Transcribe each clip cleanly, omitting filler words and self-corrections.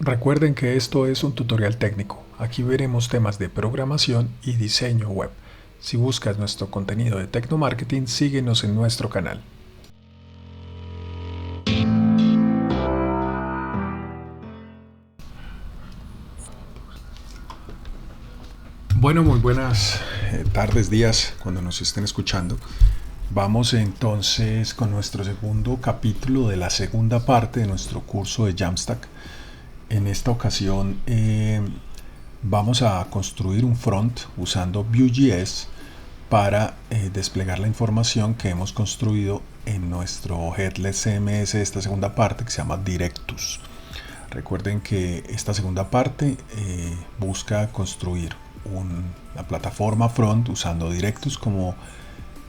Recuerden que esto es un tutorial técnico. Aquí veremos temas de programación y diseño web. Si buscas nuestro contenido de Tecnomarketing, síguenos en nuestro canal. Bueno, muy buenas tardes, días, cuando nos estén escuchando. Vamos entonces con nuestro segundo capítulo de la segunda parte de nuestro curso de Jamstack. En esta ocasión vamos a construir un front usando Vue.js para desplegar la información que hemos construido en nuestro Headless CMS de esta segunda parte, que se llama Directus. Recuerden que esta segunda parte busca construir una plataforma front usando Directus como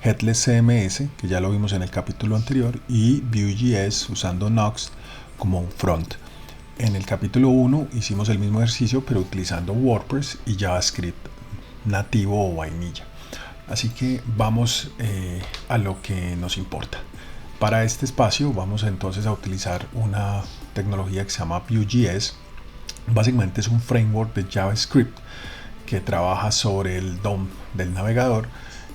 Headless CMS, que ya lo vimos en el capítulo anterior, y Vue.js usando Nuxt como un front. En el capítulo 1 hicimos el mismo ejercicio, pero utilizando WordPress y JavaScript nativo o vainilla. Así que vamos a lo que nos importa. Para este espacio vamos entonces a utilizar una tecnología que se llama Vue.js. Básicamente es un framework de JavaScript que trabaja sobre el DOM del navegador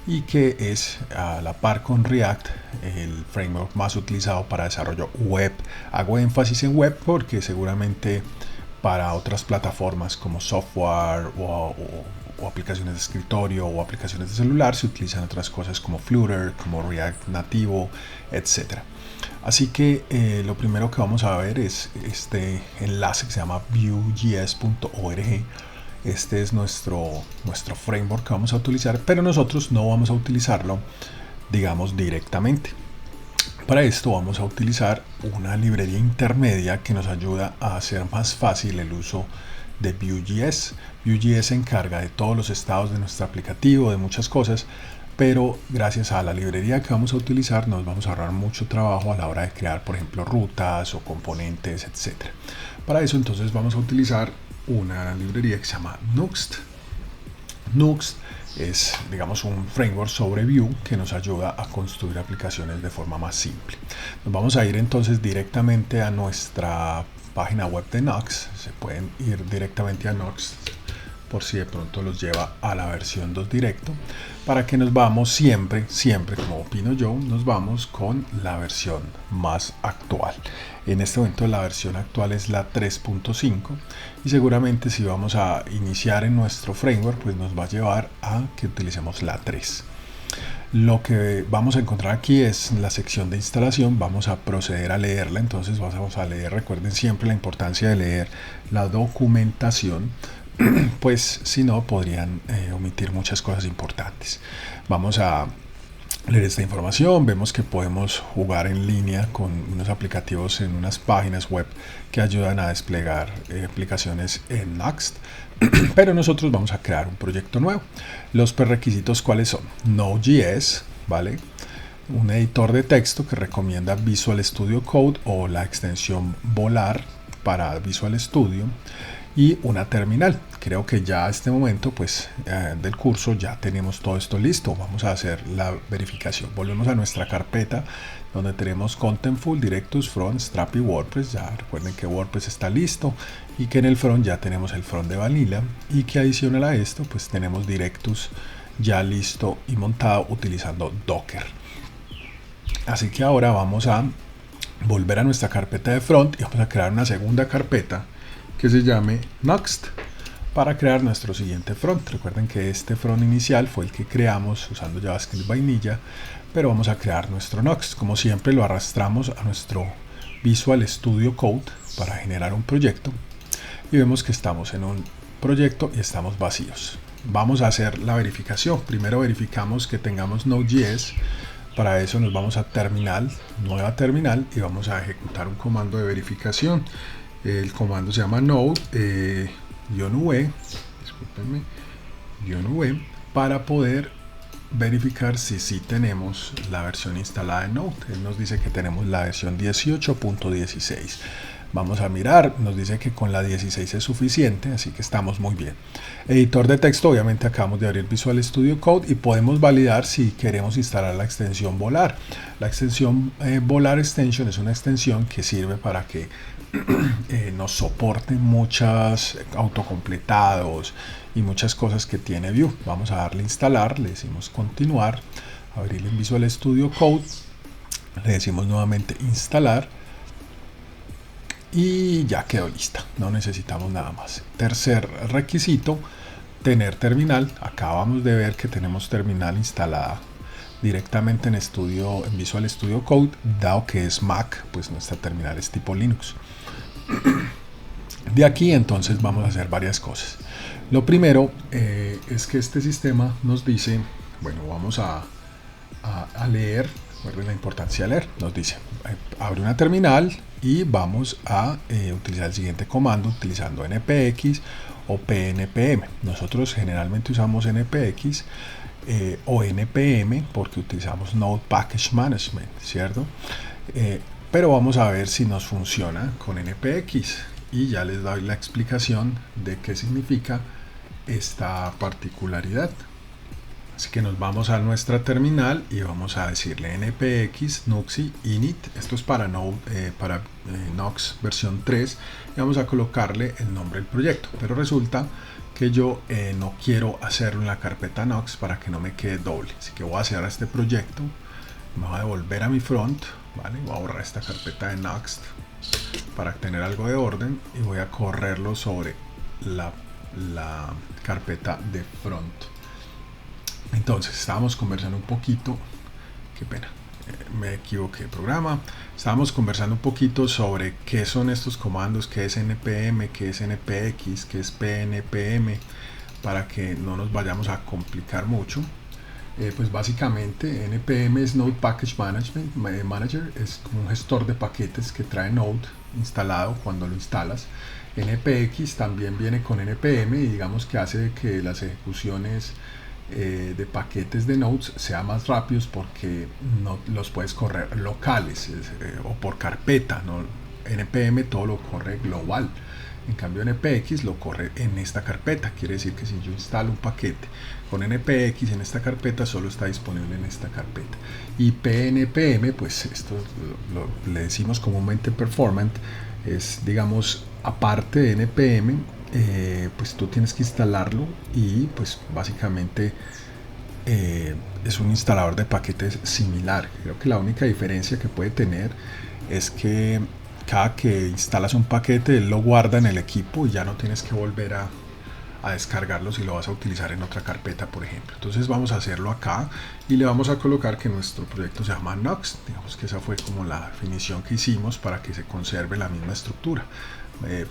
y que es a la par con React el framework más utilizado para desarrollo web. Hago énfasis en web porque seguramente para otras plataformas como software o aplicaciones de escritorio o aplicaciones de celular se utilizan otras cosas como Flutter, como React nativo, etc. Así que lo primero que vamos a ver es este enlace que se llama vuejs.org. Este es nuestro framework que vamos a utilizar, pero nosotros no vamos a utilizarlo, digamos, directamente. Para esto vamos a utilizar una librería intermedia que nos ayuda a hacer más fácil el uso de Vue.js. Vue.js se encarga de todos los estados de nuestro aplicativo, de muchas cosas, pero gracias a la librería que vamos a utilizar nos vamos a ahorrar mucho trabajo a la hora de crear, por ejemplo, rutas o componentes, etc. Para eso entonces vamos a utilizar una librería que se llama Nuxt. Nuxt es, digamos, un framework sobre Vue que nos ayuda a construir aplicaciones de forma más simple. Nos vamos a ir entonces directamente a nuestra página web de Nuxt. Se pueden ir directamente a Nuxt por si de pronto los lleva a la versión 2 directo, para que nos vamos siempre, como opino yo, nos vamos con la versión más actual. En este momento la versión actual es la 3.5 y seguramente si vamos a iniciar en nuestro framework pues nos va a llevar a que utilicemos la 3. Lo que vamos a encontrar aquí es la sección de instalación. Vamos a proceder a leerla, entonces vamos a leer. Recuerden siempre la importancia de leer la documentación, pues si no podrían omitir muchas cosas importantes. Vamos a leer esta información. Vemos que podemos jugar en línea con unos aplicativos en unas páginas web que ayudan a desplegar aplicaciones en Nuxt, pero nosotros vamos a crear un proyecto nuevo. Los prerequisitos, ¿cuáles son? Node.js, ¿vale? Un editor de texto que recomienda Visual Studio Code o la extensión Volar para Visual Studio, y una terminal. Creo que ya a este momento pues del curso ya tenemos todo esto listo. Vamos a hacer la verificación. Volvemos a nuestra carpeta donde tenemos Contentful, Directus, Front, Strap y WordPress. Ya recuerden que WordPress está listo y que en el front ya tenemos el front de Vanilla, y que adicional a esto pues tenemos Directus ya listo y montado utilizando Docker. Así que ahora vamos a volver a nuestra carpeta de front y vamos a crear una segunda carpeta que se llame Nuxt para crear nuestro siguiente front. Recuerden que este front inicial fue el que creamos usando JavaScript vainilla, pero vamos a crear nuestro Nuxt. Como siempre lo arrastramos a nuestro Visual Studio Code para generar un proyecto y vemos que estamos en un proyecto y estamos vacíos. Vamos a hacer la verificación. Primero verificamos que tengamos Node.js. Para eso nos vamos a terminal, nueva terminal, y vamos a ejecutar un comando de verificación. El comando se llama node-v, discúlpenme, -v, para poder verificar si tenemos la versión instalada en Node. Él nos dice que tenemos la versión 18.16. Vamos a mirar, nos dice que con la 16 es suficiente, así que estamos muy bien. Editor de texto, obviamente acabamos de abrir Visual Studio Code y podemos validar si queremos instalar la extensión Volar. La extensión Volar Extension es una extensión que sirve para que nos soporte muchas autocompletados y muchas cosas que tiene Vue. Vamos a darle a instalar, le decimos continuar, abrir en Visual Studio Code, le decimos nuevamente instalar y ya quedó lista, no necesitamos nada más. Tercer requisito, tener terminal. Acabamos de ver que tenemos terminal instalada directamente en Visual Studio Code, dado que es Mac, pues nuestra terminal es tipo Linux. De aquí entonces vamos a hacer varias cosas. Lo primero es que este sistema nos dice, bueno, vamos a leer, recuerden la importancia de leer, nos dice, abre una terminal y vamos a utilizar el siguiente comando utilizando npx o pnpm. Nosotros generalmente usamos npx o npm porque utilizamos Node Package Management, ¿cierto? Pero vamos a ver si nos funciona con npx y ya les doy la explicación de qué significa esta particularidad. Así que nos vamos a nuestra terminal y vamos a decirle npx nuxi init, esto es para Node, Nox versión 3, y vamos a colocarle el nombre del proyecto, pero resulta que yo no quiero hacerlo en la carpeta Nox para que no me quede doble, así que voy a cerrar este proyecto, me voy a devolver a mi front, ¿vale? Voy a borrar esta carpeta de Nox para tener algo de orden y voy a correrlo sobre la carpeta de front. Entonces estábamos conversando un poquito, qué pena, me equivoqué de programa. Estábamos conversando un poquito sobre qué son estos comandos, qué es npm, qué es npx, qué es pnpm, para que no nos vayamos a complicar mucho. Pues básicamente npm es Node Package Manager, es como un gestor de paquetes que trae Node instalado cuando lo instalas. npx también viene con npm y digamos que hace que las ejecuciones de paquetes de nodes sean más rápidos porque no los puedes correr locales o por carpeta, ¿no? npm todo lo corre global, en cambio npx lo corre en esta carpeta. Quiere decir que si yo instalo un paquete con npx en esta carpeta, solo está disponible en esta carpeta. Y pnpm, pues esto le decimos comúnmente performant, es digamos aparte de npm. Pues tú tienes que instalarlo y pues básicamente es un instalador de paquetes similar. Creo que la única diferencia que puede tener es que cada que instalas un paquete él lo guarda en el equipo y ya no tienes que volver a descargarlo si lo vas a utilizar en otra carpeta, por ejemplo. Entonces vamos a hacerlo acá y le vamos a colocar que nuestro proyecto se llama Nox. Digamos que esa fue como la definición que hicimos para que se conserve la misma estructura.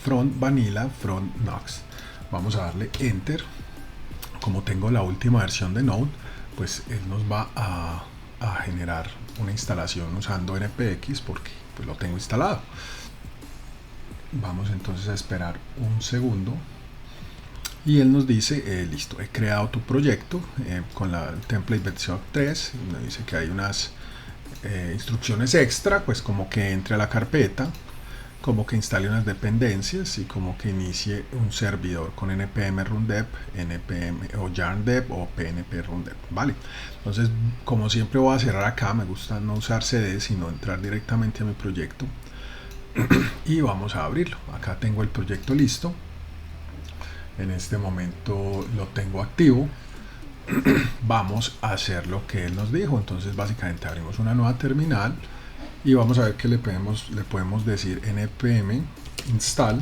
Front vanilla, front Nox. Vamos a darle enter. Como tengo la última versión de Node, pues él nos va a generar una instalación usando npx porque pues lo tengo instalado. Vamos entonces a esperar un segundo y él nos dice listo, he creado tu proyecto con la template versión 3. Me dice que hay unas instrucciones extra, pues como que entre a la carpeta, como que instale unas dependencias y como que inicie un servidor con npm rundev, npm o yarndev o pnp rundev, ¿vale? Entonces, como siempre voy a cerrar acá, me gusta no usar cd sino entrar directamente a mi proyecto y vamos a abrirlo. Acá tengo el proyecto listo, en este momento lo tengo activo. Vamos a hacer lo que él nos dijo. Entonces básicamente abrimos una nueva terminal y vamos a ver que le podemos decir npm install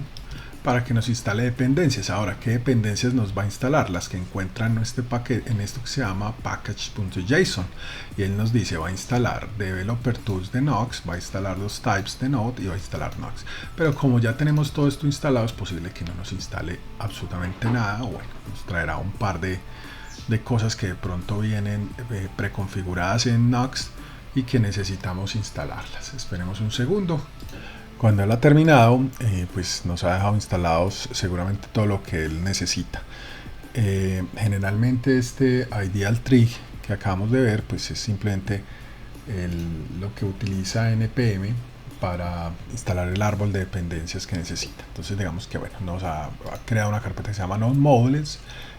para que nos instale dependencias. Ahora, ¿qué dependencias nos va a instalar? Las que encuentran en este paquete, en esto que se llama package.json, y él nos dice va a instalar developer tools de Nox, va a instalar los types de Node y va a instalar Nox. Pero como ya tenemos todo esto instalado, es posible que no nos instale absolutamente nada, o bueno, nos traerá un par de cosas que de pronto vienen preconfiguradas en Nox y que necesitamos instalarlas. Esperemos un segundo. Cuando él ha terminado, pues nos ha dejado instalados seguramente todo lo que él necesita. Generalmente este ideal tree que acabamos de ver, pues es simplemente lo que utiliza npm para instalar el árbol de dependencias que necesita. Entonces digamos que bueno, nos ha creado una carpeta que se llama node modules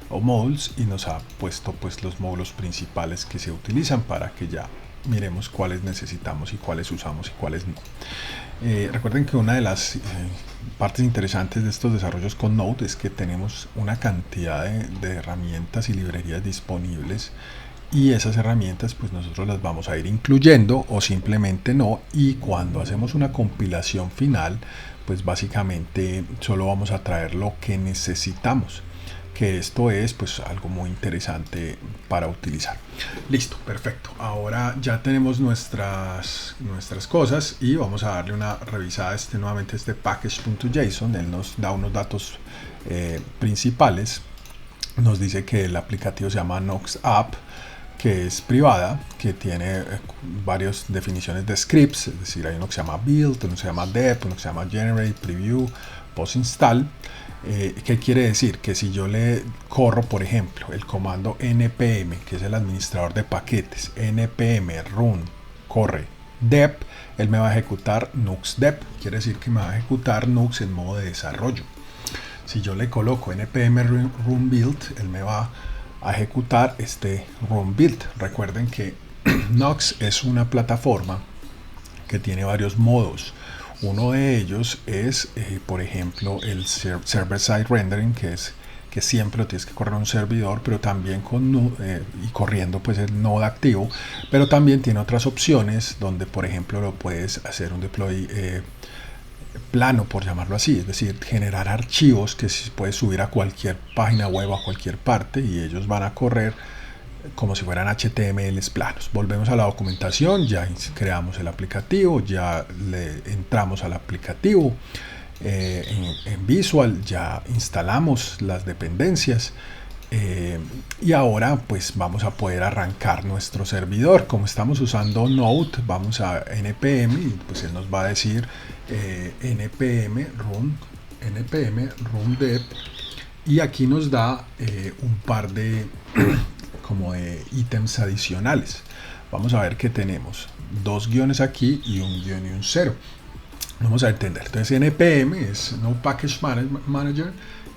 o modules y nos ha puesto pues los módulos principales que se utilizan para que ya miremos cuáles necesitamos y cuáles usamos y cuáles no. Recuerden que una de las partes interesantes de estos desarrollos con Node es que tenemos una cantidad de herramientas y librerías disponibles, y esas herramientas pues nosotros las vamos a ir incluyendo o simplemente no, y cuando hacemos una compilación final pues básicamente solo vamos a traer lo que necesitamos, que esto es pues algo muy interesante para utilizar. Listo, perfecto. Ahora ya tenemos nuestras cosas y vamos a darle una revisada a nuevamente este package.json. Él nos da unos datos principales. Nos dice que el aplicativo se llama Nox App, que es privada, que tiene varias definiciones de scripts, es decir, hay uno que se llama build, uno que se llama dep, uno que se llama generate, preview, post install. ¿Qué quiere decir? Que si yo le corro, por ejemplo, el comando npm, que es el administrador de paquetes, npm run corre dep, él me va a ejecutar nuxdep, quiere decir que me va a ejecutar nux en modo de desarrollo. Si yo le coloco npm run build, él me va a ejecutar este run build. Recuerden que Nox es una plataforma que tiene varios modos. Uno de ellos es, por ejemplo, el server-side rendering, que es que siempre lo tienes que correr a un servidor, pero también y corriendo pues el Node activo, pero también tiene otras opciones donde, por ejemplo, lo puedes hacer un deploy plano, por llamarlo así, es decir, generar archivos que puedes subir a cualquier página web, a cualquier parte, y ellos van a correr como si fueran HTMLs planos. Volvemos a la documentación, ya creamos el aplicativo, ya le entramos al aplicativo, en Visual ya instalamos las dependencias, y ahora pues vamos a poder arrancar nuestro servidor. Como estamos usando Node, vamos a npm y pues él nos va a decir npm run dep, y aquí nos da un par de como de ítems adicionales. Vamos a ver que tenemos dos guiones aquí y un guión y un cero. Vamos a entender. Entonces npm es Node Package Manager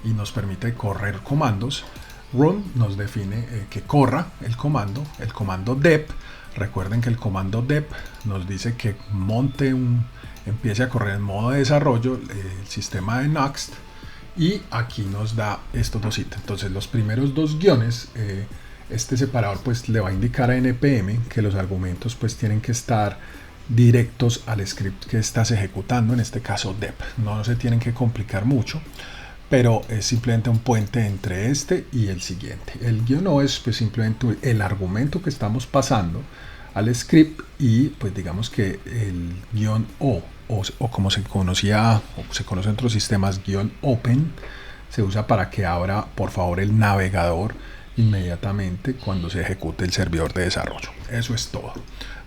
y nos permite correr comandos. Run nos define que corra el comando dep. Recuerden que el comando dep nos dice que empiece a correr en modo de desarrollo el sistema de Nuxt, y aquí nos da estos dos ítems. Entonces los primeros dos guiones, este separador pues le va a indicar a npm que los argumentos pues tienen que estar directos al script que estás ejecutando, en este caso dep. No se tienen que complicar mucho, pero es simplemente un puente entre este y el siguiente. El guión O es pues simplemente el argumento que estamos pasando al script, y pues digamos que el guión O como se conocía o se conoce en otros sistemas, guión open, se usa para que abra por favor el navegador inmediatamente cuando se ejecute el servidor de desarrollo. Eso es todo.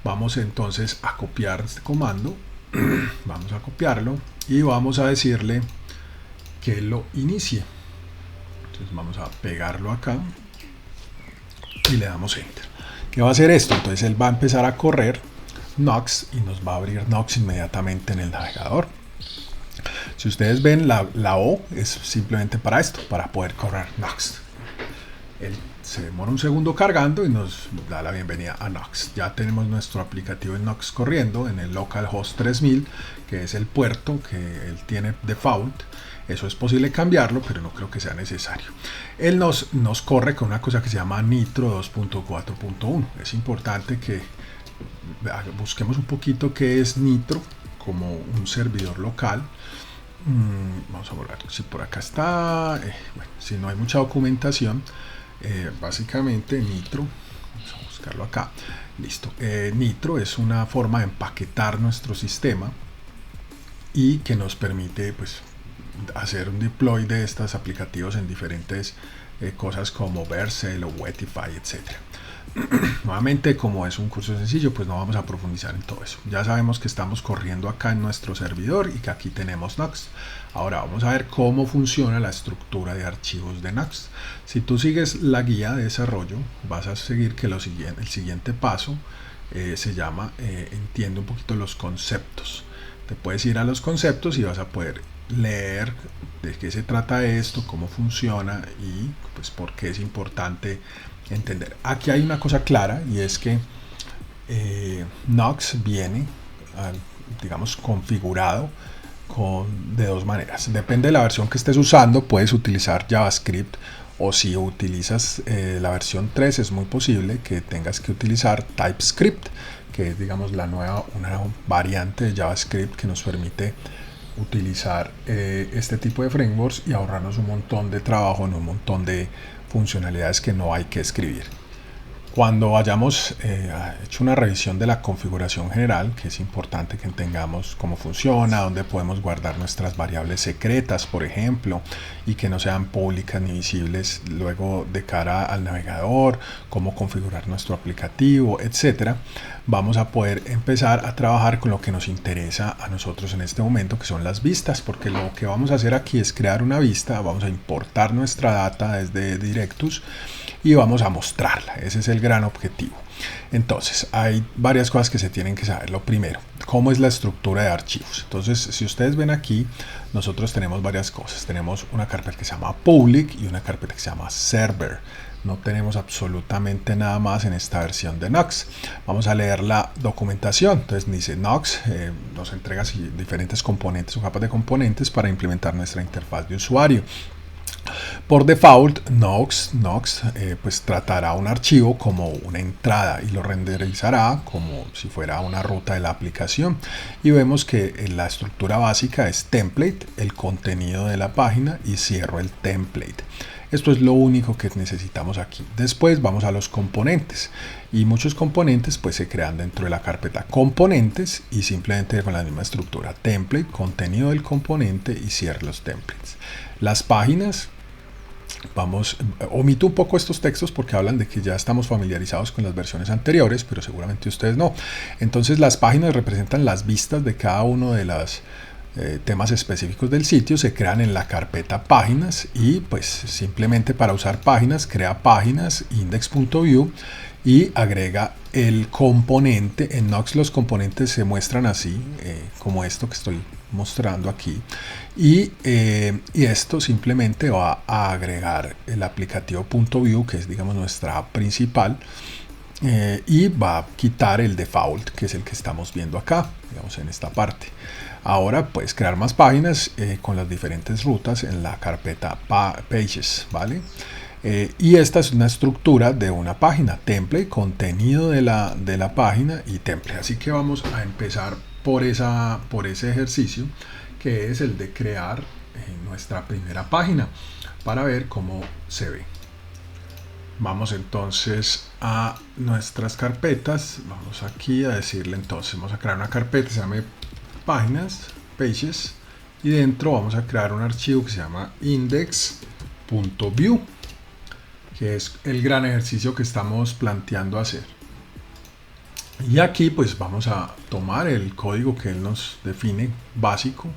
Vamos entonces a copiar este comando. Vamos a copiarlo y vamos a decirle que lo inicie. Entonces vamos a pegarlo acá y le damos enter. ¿Qué va a hacer esto? Entonces él va a empezar a correr Nox y nos va a abrir Nox inmediatamente en el navegador. Si ustedes ven, la O es simplemente para esto, para poder correr Nox. Él se demora un segundo cargando y nos da la bienvenida a Nox. Ya tenemos nuestro aplicativo en Nox corriendo en el localhost 3000, que es el puerto que él tiene default. Eso es posible cambiarlo, pero no creo que sea necesario. Él nos corre con una cosa que se llama Nitro 2.4.1. Es importante que busquemos un poquito qué es Nitro como un servidor local. Vamos a volver, si por acá está, bueno, si no hay mucha documentación, básicamente Nitro, vamos a buscarlo acá, listo. Nitro es una forma de empaquetar nuestro sistema y que nos permite pues hacer un deploy de estos aplicativos en diferentes cosas como Vercel o Wetify, etcétera. Nuevamente, como es un curso sencillo, pues no vamos a profundizar en todo eso. Ya sabemos que estamos corriendo acá en nuestro servidor y que aquí tenemos Nuxt. Ahora vamos a ver cómo funciona la estructura de archivos de Nuxt. Si tú sigues la guía de desarrollo, vas a seguir que el siguiente paso se llama entiende un poquito los conceptos. Te puedes ir a los conceptos y vas a poder leer de qué se trata esto, cómo funciona y pues por qué es importante entender. Aquí hay una cosa clara, y es que Knox viene, digamos, configurado de dos maneras. Depende de la versión que estés usando, puedes utilizar JavaScript, o si utilizas la versión 3 es muy posible que tengas que utilizar TypeScript, que es, digamos, una variante de JavaScript que nos permite utilizar este tipo de frameworks y ahorrarnos un montón de trabajo en un montón de funcionalidades que no hay que escribir. Cuando hayamos hecho una revisión de la configuración general, que es importante que tengamos cómo funciona, dónde podemos guardar nuestras variables secretas, por ejemplo, y que no sean públicas ni visibles luego de cara al navegador, cómo configurar nuestro aplicativo, etcétera, vamos a poder empezar a trabajar con lo que nos interesa a nosotros en este momento, que son las vistas, porque lo que vamos a hacer aquí es crear una vista, vamos a importar nuestra data desde Directus y vamos a mostrarla. Ese es el gran objetivo. Entonces, hay varias cosas que se tienen que saber. Lo primero, cómo es la estructura de archivos. Entonces, si ustedes ven aquí, nosotros tenemos varias cosas. Tenemos una carpeta que se llama Public y una carpeta que se llama Server. No tenemos absolutamente nada más en esta versión de Knox. Vamos a leer la documentación. Entonces dice Knox nos entrega diferentes componentes o capas de componentes para implementar nuestra interfaz de usuario. Por default, Knox pues tratará un archivo como una entrada y lo renderizará como si fuera una ruta de la aplicación. Y vemos que la estructura básica es template, el contenido de la página, y cierro el template. Esto es lo único que necesitamos aquí. Después vamos a los componentes, y muchos componentes pues se crean dentro de la carpeta componentes y simplemente con la misma estructura: template, contenido del componente y cierro los templates. Las páginas, omito un poco estos textos porque hablan de que ya estamos familiarizados con las versiones anteriores, pero seguramente ustedes no. Entonces las páginas representan las vistas de cada uno de los temas específicos del sitio, se crean en la carpeta páginas, y pues simplemente para usar páginas crea páginas index.view y agrega el componente. En Knox los componentes se muestran así, como esto que estoy mostrando aquí, y esto simplemente va a agregar el aplicativo .view, que es, digamos, nuestra principal, y va a quitar el default, que es el que estamos viendo acá, digamos, en esta parte. Ahora puedes crear más páginas con las diferentes rutas en la carpeta Pages, ¿vale? Y esta es una estructura de una página: template, contenido de la página y template. Así que vamos a empezar por ese ejercicio, que es el de crear nuestra primera página, para ver cómo se ve. Vamos entonces a nuestras carpetas. Vamos aquí a decirle, entonces vamos a crear una carpeta que se llama páginas, pages, y dentro vamos a crear un archivo que se llama index.view, que es el gran ejercicio que estamos planteando hacer. Y aquí pues vamos a tomar el código que él nos define básico.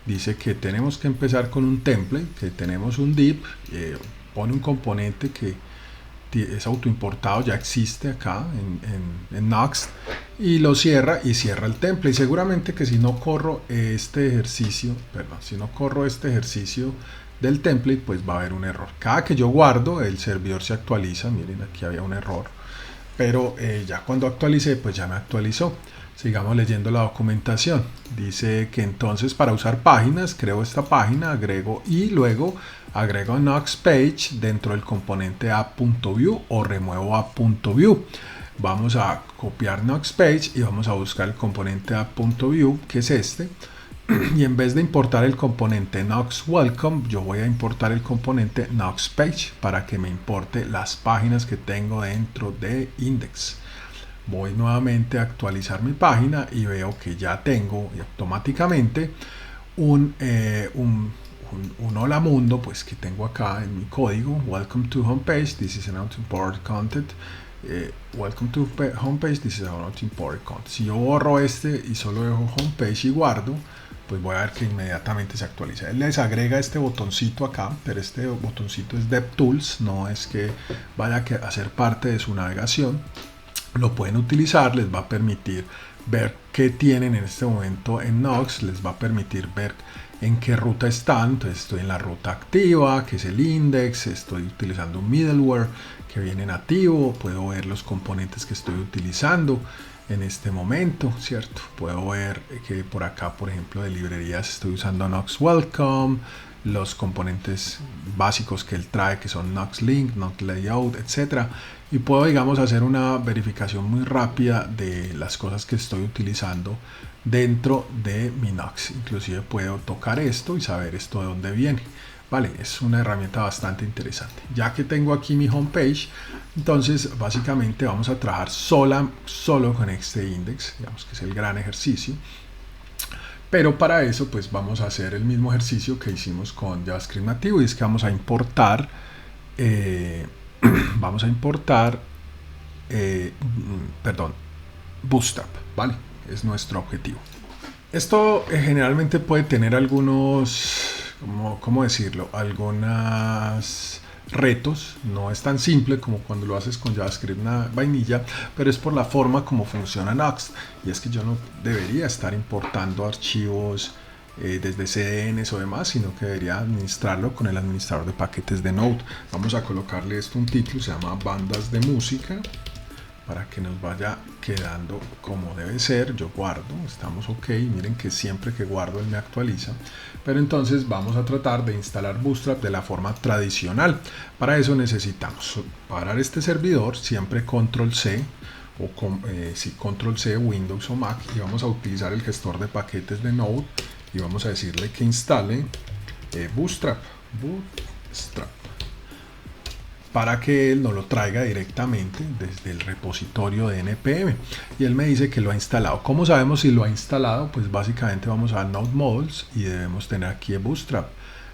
Dice que tenemos que empezar con un template, que tenemos un div, pone un componente que es autoimportado, ya existe acá en Knox, y lo cierra, y cierra el template. Y seguramente que si no corro este ejercicio del template, pues va a haber un error. Cada que yo guardo, el servidor se actualiza. Miren, aquí había un error, pero ya cuando actualicé, pues ya me actualizó. Sigamos leyendo la documentación. Dice que entonces para usar páginas, creo esta página, agrego, y luego agrego Knox Page dentro del componente app.view o remuevo app.view. Vamos a copiar Knox Page y vamos a buscar el componente app.view, que es este. Y en vez de importar el componente Knox Welcome, yo voy a importar el componente Knox Page para que me importe las páginas que tengo dentro de Index. Voy nuevamente a actualizar mi página y veo que ya tengo automáticamente un hola mundo, pues, que tengo acá en mi código: welcome to homepage, this is an import content. Welcome to homepage, this is an import content. Si yo borro este y solo dejo homepage y guardo, pues voy a ver que inmediatamente se actualiza. Él les agrega este botoncito acá, pero este botoncito es DevTools, no es que vaya a ser parte de su navegación. Lo pueden utilizar, les va a permitir ver qué tienen en este momento en Knox, les va a permitir ver en qué ruta están. Entonces estoy en la ruta activa, que es el index, estoy utilizando un middleware que viene nativo, puedo ver los componentes que estoy utilizando en este momento, ¿cierto? Puedo ver que por acá, por ejemplo, de librerías estoy usando Knox Welcome, los componentes básicos que él trae, que son Knox Link, Knox Layout, etc. Y puedo, digamos, hacer una verificación muy rápida de las cosas que estoy utilizando dentro de mi Knox. Inclusive puedo tocar esto y saber esto de dónde viene. Vale, es una herramienta bastante interesante. Ya que tengo aquí mi homepage, entonces básicamente vamos a trabajar solo con este index, digamos que es el gran ejercicio. Pero para eso pues vamos a hacer el mismo ejercicio que hicimos con JavaScript nativo, y es que vamos a importar Bootstrap, ¿vale? Es nuestro objetivo. Esto generalmente puede tener algunos, ¿cómo decirlo? Algunos retos. No es tan simple como cuando lo haces con JavaScript vainilla, pero es por la forma como funciona Nuxt. Y es que yo no debería estar importando archivos desde CDNs o demás, sino que debería administrarlo con el administrador de paquetes de Node. Vamos a colocarle esto un título, se llama bandas de música, para que nos vaya quedando como debe ser. Yo guardo, estamos ok, miren que siempre que guardo él me actualiza. Pero entonces vamos a tratar de instalar Bootstrap de la forma tradicional. Para eso necesitamos parar este servidor, siempre control C o control C, Windows o Mac, y vamos a utilizar el gestor de paquetes de Node y vamos a decirle que instale Bootstrap para que él nos lo traiga directamente desde el repositorio de npm, y él me dice que lo ha instalado. ¿Cómo sabemos si lo ha instalado? Pues básicamente vamos a Node Modules y debemos tener aquí Bootstrap.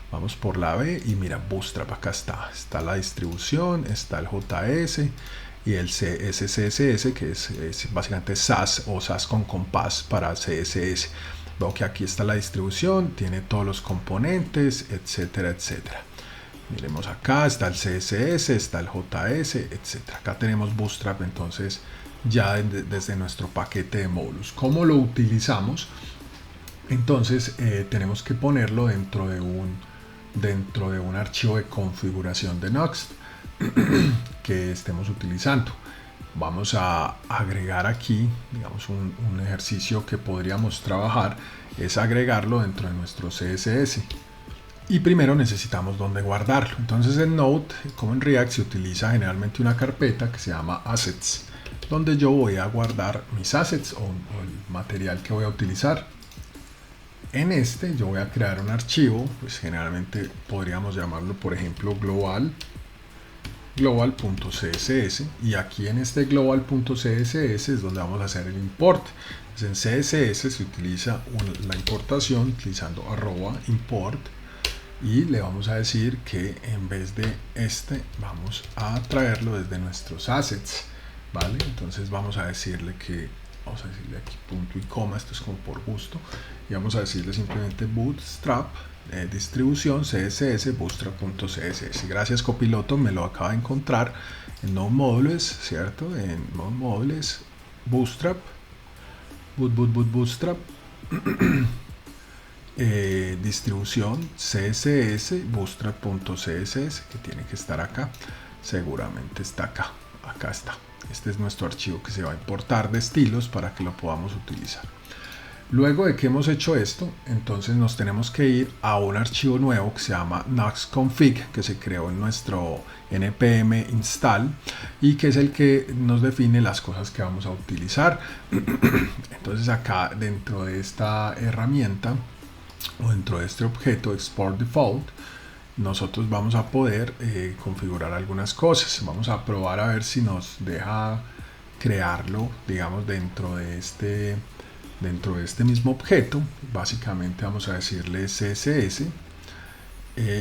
Vamos por la B y mira, Bootstrap, acá está la distribución, está el JS y el CSS, que es básicamente SAS o SAS con compás para CSS. Veo que aquí está la distribución, tiene todos los componentes, etcétera, etcétera. Miremos acá, está el CSS, está el JS, etc. Acá tenemos Bootstrap, entonces ya desde nuestro paquete de módulos. ¿Cómo lo utilizamos? Entonces tenemos que ponerlo dentro de un archivo de configuración de Nuxt que estemos utilizando. Vamos a agregar aquí, digamos, un ejercicio que podríamos trabajar, es agregarlo dentro de nuestro CSS. Y primero necesitamos dónde guardarlo. Entonces en Node, como en React, se utiliza generalmente una carpeta que se llama Assets, donde yo voy a guardar mis assets o el material que voy a utilizar. En este yo voy a crear un archivo, pues generalmente podríamos llamarlo, por ejemplo, global.css, y aquí en este global.css es donde vamos a hacer el import. Entonces en CSS se utiliza la importación utilizando @import, y le vamos a decir que en vez de vamos a traerlo desde nuestros assets, ¿vale? Entonces vamos a decirle aquí punto y coma, esto es como por gusto, y vamos a decirle simplemente bootstrap distribución CSS bootstrap.css. Gracias copiloto, me lo acaba de encontrar en Node Modules, ¿cierto? En Node Modules bootstrap bootstrap distribución CSS bootstrap.css, que tiene que estar acá, seguramente está acá está. Este es nuestro archivo que se va a importar de estilos para que lo podamos utilizar. Luego de que hemos hecho esto, entonces nos tenemos que ir a un archivo nuevo que se llama nuxconfig, que se creó en nuestro npm install y que es el que nos define las cosas que vamos a utilizar. Entonces acá dentro de esta herramienta o dentro de este objeto export default, nosotros vamos a poder configurar algunas cosas. Vamos a probar a ver si nos deja crearlo, digamos, dentro de este mismo objeto. Básicamente vamos a decirle CSS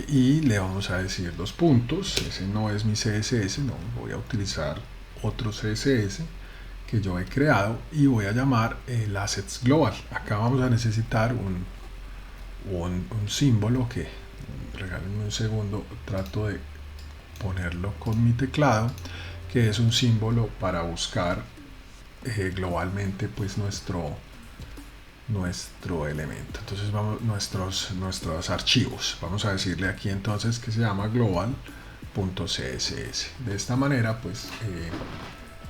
y le vamos a decir dos puntos. Ese no es mi CSS, no, voy a utilizar otro CSS que yo he creado y voy a llamar el assets global. Acá vamos a necesitar un símbolo que, regálenme un segundo, trato de ponerlo con mi teclado, que es un símbolo para buscar globalmente pues nuestro nuestro elemento. Entonces vamos nuestros archivos. Vamos a decirle aquí entonces que se llama global.css. De esta manera pues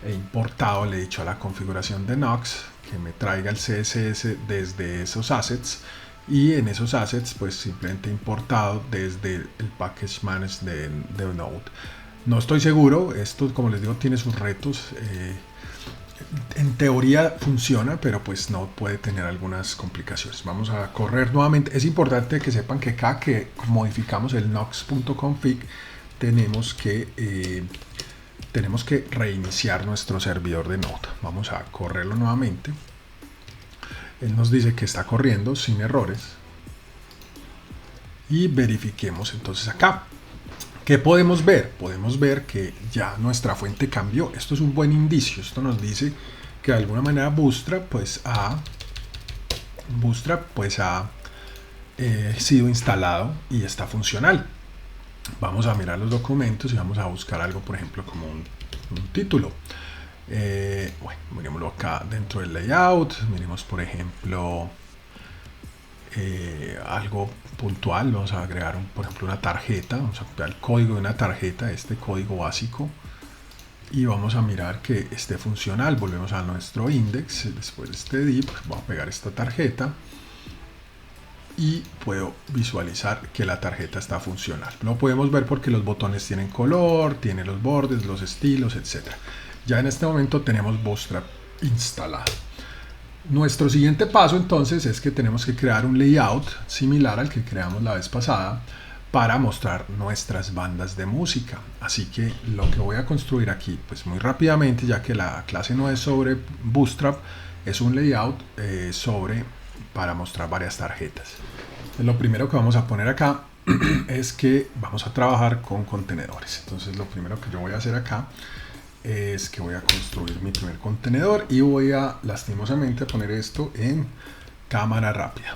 he importado, le he dicho a la configuración de Nox que me traiga el CSS desde esos assets, y en esos assets pues simplemente importado desde el package manage de Node. No estoy seguro, esto como les digo tiene sus retos. En teoría funciona, pero pues no puede tener algunas complicaciones. Vamos a correr nuevamente. Es importante que sepan que cada que modificamos el nox.config tenemos que reiniciar nuestro servidor de Node. Vamos a correrlo nuevamente. Él nos dice que está corriendo sin errores. Y verifiquemos entonces acá. ¿Qué podemos ver? Podemos ver que ya nuestra fuente cambió. Esto es un buen indicio. Esto nos dice que de alguna manera Bootstrap ha sido instalado y está funcional. Vamos a mirar los documentos y vamos a buscar algo, por ejemplo, como un título. Bueno, mirémoslo acá dentro del layout. Miremos, por ejemplo, algo puntual. Vamos a agregar por ejemplo una tarjeta. Vamos a copiar el código de una tarjeta, este código básico, y vamos a mirar que esté funcional. Volvemos a nuestro index. Después de este div voy a pegar esta tarjeta y puedo visualizar que la tarjeta está funcional. Lo podemos ver porque los botones tienen color, tiene los bordes, los estilos, etc. Ya en este momento tenemos Bootstrap instalado. Nuestro siguiente paso entonces es que tenemos que crear un layout similar al que creamos la vez pasada para mostrar nuestras bandas de música. Así que lo que voy a construir aquí, pues muy rápidamente, ya que la clase no es sobre Bootstrap, es un layout para mostrar varias tarjetas. Lo primero que vamos a poner acá es que vamos a trabajar con contenedores. Entonces lo primero que yo voy a hacer acá es que voy a construir mi primer contenedor y voy a lastimosamente poner esto en cámara rápida.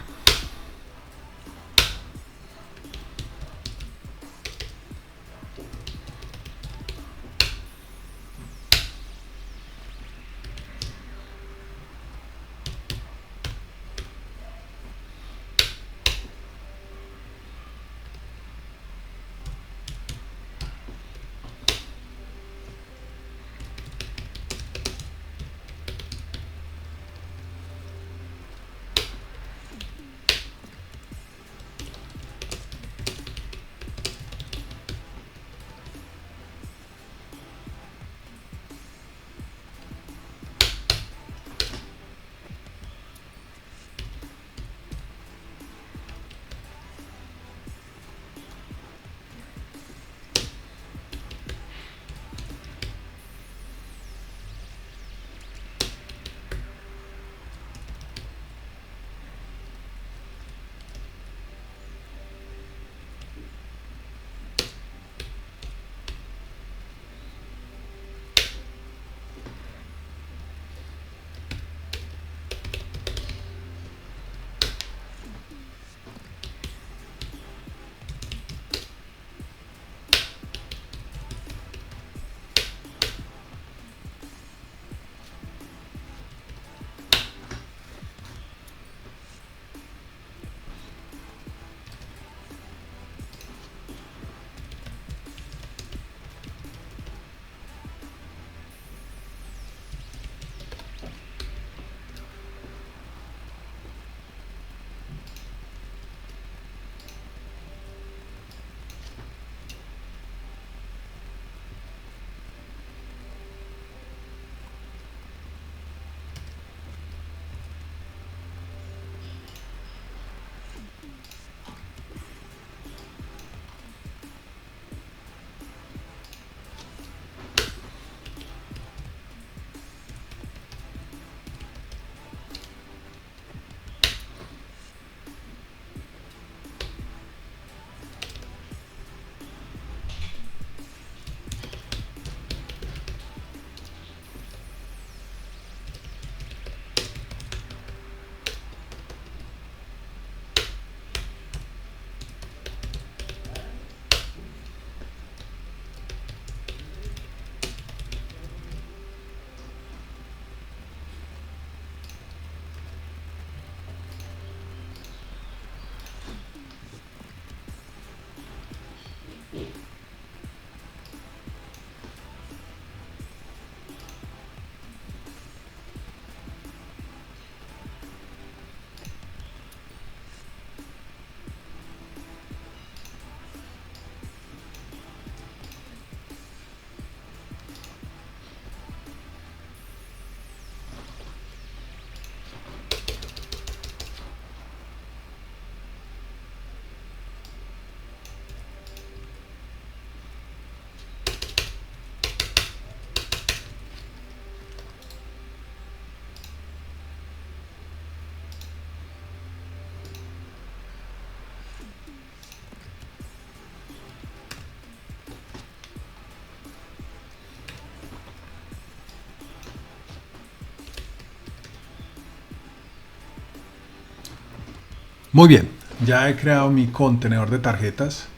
Muy bien, ya he creado mi contenedor de tarjetas.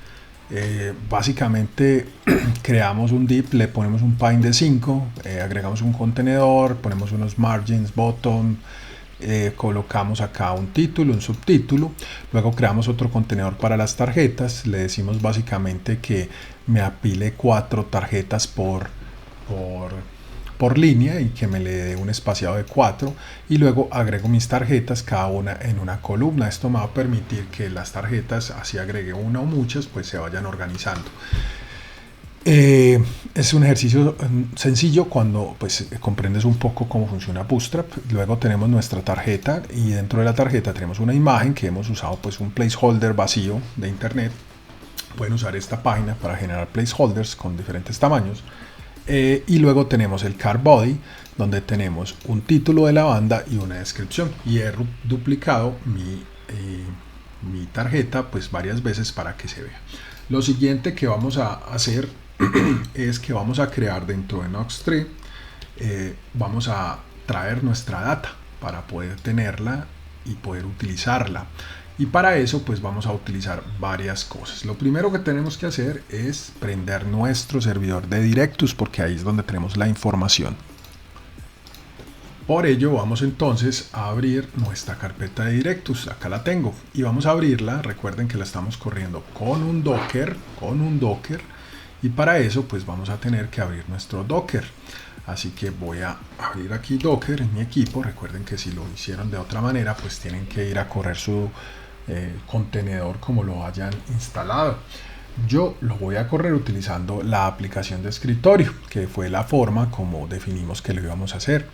Básicamente creamos un div, le ponemos un pine de 5, agregamos un contenedor, ponemos unos margins, bottom, colocamos acá un título, un subtítulo, luego creamos otro contenedor para las tarjetas, le decimos básicamente que me apile 4 tarjetas por línea y que me le dé un espaciado de 4, y luego agrego mis tarjetas cada una en una columna. Esto me va a permitir que las tarjetas, así agregue una o muchas, pues se vayan organizando. Es un ejercicio sencillo cuando pues comprendes un poco cómo funciona Bootstrap. Luego tenemos nuestra tarjeta y dentro de la tarjeta tenemos una imagen que hemos usado, pues un placeholder vacío de internet. Pueden usar esta página para generar placeholders con diferentes tamaños. Y luego tenemos el card body, donde tenemos un título de la banda y una descripción, y he duplicado mi tarjeta pues varias veces para que se vea. Lo siguiente que vamos a hacer es que vamos a crear dentro de Nox3, vamos a traer nuestra data para poder tenerla y poder utilizarla. Y para eso pues vamos a utilizar varias cosas. Lo primero que tenemos que hacer es prender nuestro servidor de Directus, porque ahí es donde tenemos la información. Por ello vamos entonces a abrir nuestra carpeta de Directus. Acá la tengo y vamos a abrirla. Recuerden que la estamos corriendo con un Docker, y para eso pues vamos a tener que abrir nuestro Docker. Así que voy a abrir aquí Docker en mi equipo. Recuerden que si lo hicieron de otra manera pues tienen que ir a correr su contenedor como lo hayan instalado. Yo lo voy a correr utilizando la aplicación de escritorio, que fue la forma como definimos que lo íbamos a hacer.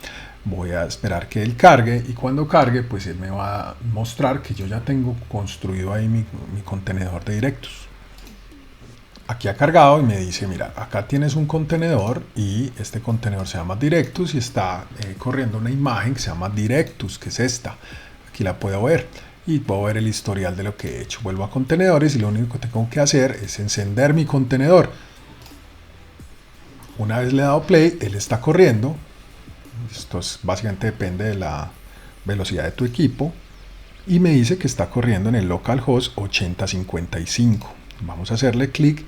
Voy a esperar que él cargue, y cuando cargue pues él me va a mostrar que yo ya tengo construido ahí mi contenedor de Directus. Aquí ha cargado y me dice, mira, acá tienes un contenedor y este contenedor se llama Directus y está corriendo una imagen que se llama Directus, que es esta. Aquí la puedo ver y puedo ver el historial de lo que he hecho. Vuelvo a contenedores y lo único que tengo que hacer es encender mi contenedor. Una vez le he dado play, él está corriendo. Esto básicamente depende de la velocidad de tu equipo. Y me dice que está corriendo en el localhost 8055. Vamos a hacerle clic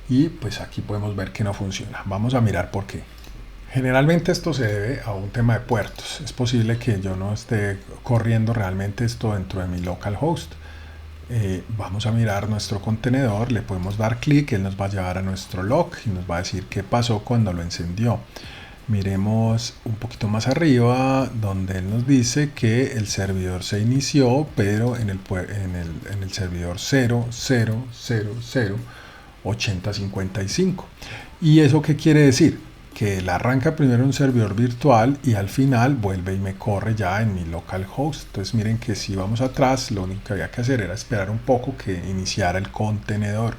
y pues aquí podemos ver que no funciona. Vamos a mirar por qué. Generalmente esto se debe a un tema de puertos. Es posible que yo no esté corriendo realmente esto dentro de mi localhost. Vamos a mirar nuestro contenedor, le podemos dar clic, él nos va a llevar a nuestro log y nos va a decir qué pasó cuando lo encendió. Miremos un poquito más arriba, donde él nos dice que el servidor se inició, pero en el servidor 00008055. ¿Y eso qué quiere decir? Que él arranca primero un servidor virtual y al final vuelve y me corre ya en mi localhost. Entonces miren que si vamos atrás, lo único que había que hacer era esperar un poco que iniciara el contenedor.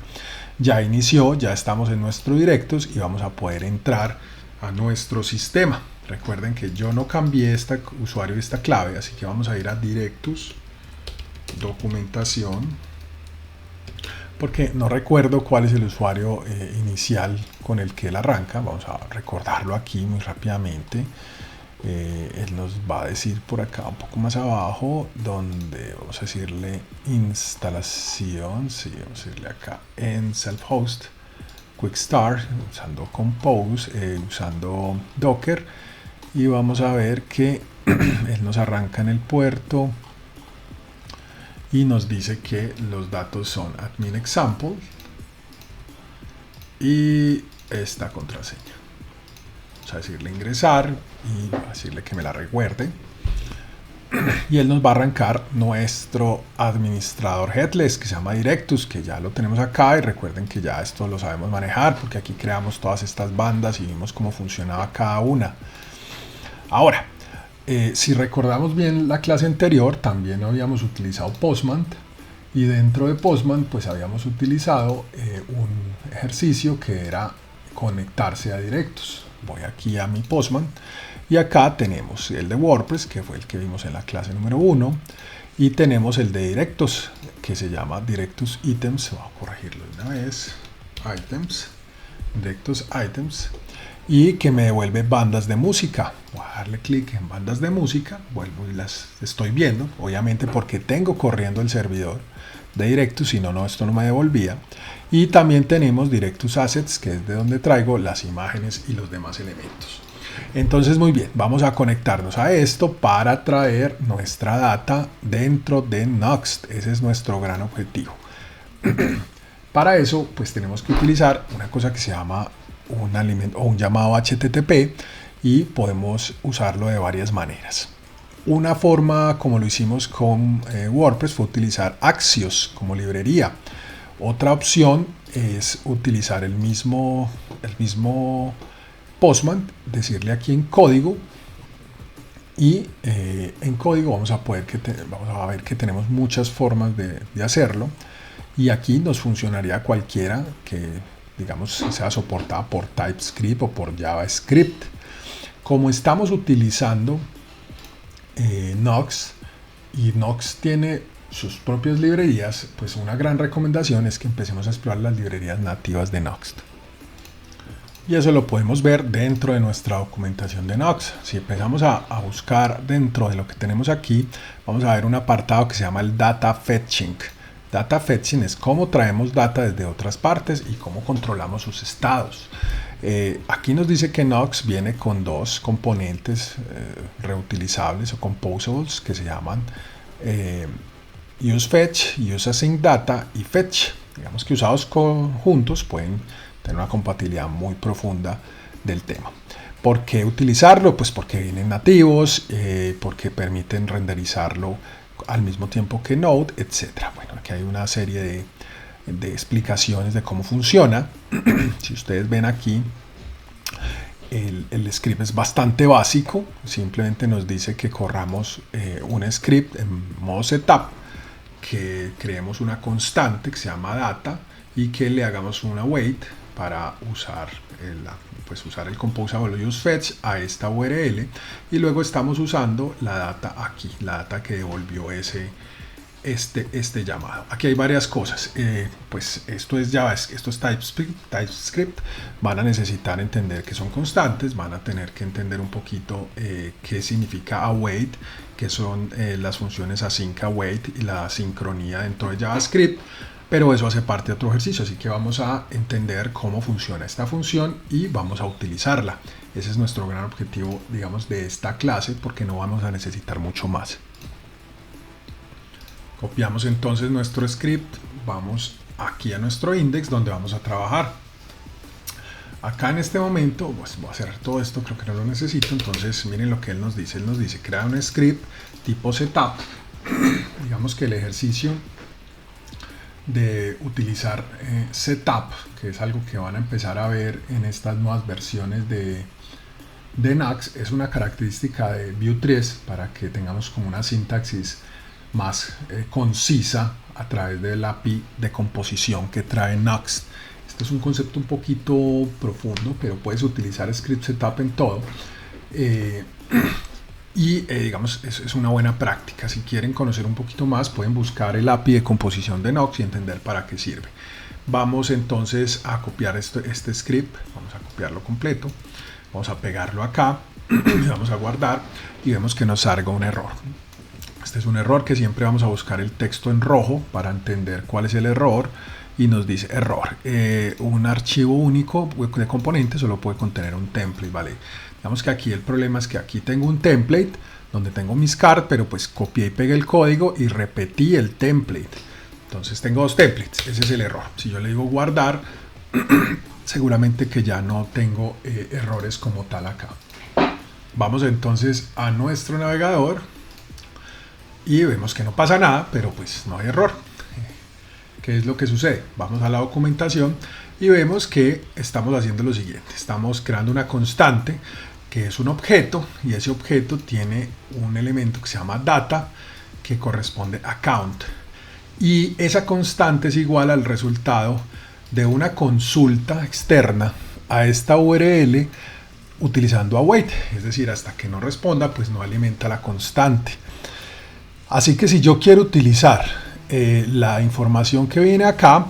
Ya inició, ya estamos en nuestro Directus y vamos a poder entrar a nuestro sistema. Recuerden que yo no cambié este usuario y esta clave, así que vamos a ir a Directus, documentación, porque no recuerdo cuál es el usuario inicial con el que él arranca. Vamos a recordarlo aquí muy rápidamente. Él nos va a decir por acá un poco más abajo, donde vamos a decirle instalación, sí, vamos a decirle acá en self-host, quick start, usando compose, usando docker, y vamos a ver que él nos arranca en el puerto y nos dice que los datos son admin example y esta contraseña. Vamos a decirle ingresar y a decirle que me la recuerde. Y él nos va a arrancar nuestro administrador headless que se llama Directus, que ya lo tenemos acá, y recuerden que ya esto lo sabemos manejar porque aquí creamos todas estas bandas y vimos cómo funcionaba cada una. Ahora, si recordamos bien la clase anterior, también habíamos utilizado Postman, y dentro de Postman pues habíamos utilizado un ejercicio que era conectarse a Directus. Voy aquí a mi Postman y acá tenemos el de WordPress, que fue el que vimos en la clase número 1, y tenemos el de Directus, que se llama Directus Items. Voy a corregirlo de una vez. Items, Directus Items. y que me devuelve bandas de música. Voy a darle clic en bandas de música, vuelvo y las estoy viendo, obviamente porque tengo corriendo el servidor de Directus, si no, esto no me devolvía. Y también tenemos Directus Assets, que es de donde traigo las imágenes y los demás elementos. Entonces, muy bien, vamos a conectarnos a esto para traer nuestra data dentro de Nuxt. Ese es nuestro gran objetivo. Para eso, pues tenemos que utilizar una cosa que se llama un llamado HTTP, y podemos usarlo de varias maneras. Una forma, como lo hicimos con WordPress, fue utilizar Axios como librería. Otra opción es utilizar el mismo Postman, decirle aquí en código, y en código vamos a ver que tenemos muchas formas de hacerlo, y aquí nos funcionaría cualquiera que, digamos, sea soportada por TypeScript o por JavaScript. Como estamos utilizando Nuxt, y Nuxt tiene sus propias librerías, pues una gran recomendación es que empecemos a explorar las librerías nativas de Nuxt. Y eso lo podemos ver dentro de nuestra documentación de Nuxt. Si empezamos a buscar dentro de lo que tenemos aquí, vamos a ver un apartado que se llama el Data Fetching. Data Fetching es cómo traemos data desde otras partes y cómo controlamos sus estados. Aquí nos dice que Nuxt viene con dos componentes reutilizables o composables que se llaman useFetch, useAsyncData y Fetch. Digamos que usados juntos pueden tener una compatibilidad muy profunda del tema. ¿Por qué utilizarlo? Pues porque vienen nativos, porque permiten renderizarlo al mismo tiempo que Node, etc. Bueno, aquí hay una serie de explicaciones de cómo funciona. Si ustedes ven aquí, el script es bastante básico. Simplemente nos dice que corramos un script en modo setup, que creemos una constante que se llama data y que le hagamos una wait para usar el composable useFetch a esta URL, y luego estamos usando la data aquí, la data que devolvió este llamado. Aquí hay varias cosas, pues esto es TypeScript, van a necesitar entender que son constantes, van a tener que entender un poquito qué significa await, que son las funciones async await y la sincronía dentro de JavaScript, pero eso hace parte de otro ejercicio, así que vamos a entender cómo funciona esta función y vamos a utilizarla. Ese es nuestro gran objetivo, digamos, de esta clase, porque no vamos a necesitar mucho más. Copiamos entonces nuestro script, vamos aquí a nuestro index donde vamos a trabajar. Acá en este momento, pues voy a cerrar todo esto, creo que no lo necesito. Entonces miren lo que él nos dice crea un script tipo setup. Digamos que el ejercicio de utilizar setup, que es algo que van a empezar a ver en estas nuevas versiones de Nuxt, es una característica de Vue 3 para que tengamos como una sintaxis más concisa a través del API de composición que trae Nuxt. Este es un concepto un poquito profundo, pero puedes utilizar script setup en todo. Digamos, es una buena práctica. Si quieren conocer un poquito más, pueden buscar el API de composición de Nuxt y entender para qué sirve. Vamos entonces a copiar este script, vamos a copiarlo completo, vamos a pegarlo acá, vamos a guardar y vemos que nos salga un error. Este es un error que siempre vamos a buscar el texto en rojo para entender cuál es el error, y nos dice error. Un archivo único de componentes solo puede contener un template, ¿vale? Digamos que aquí el problema es que aquí tengo un template donde tengo mis cards, pero pues copié y pegué el código y repetí el template. Entonces tengo dos templates, ese es el error. Si yo le digo guardar, seguramente que ya no tengo errores como tal acá. Vamos entonces a nuestro navegador y vemos que no pasa nada, pero pues no hay error. ¿Qué es lo que sucede? Vamos a la documentación y vemos que estamos haciendo lo siguiente. Estamos creando una constante que es un objeto, y ese objeto tiene un elemento que se llama data, que corresponde a count. Y esa constante es igual al resultado de una consulta externa a esta URL utilizando await. Es decir, hasta que no responda, pues no alimenta la constante. Así que si yo quiero utilizar la información que viene acá,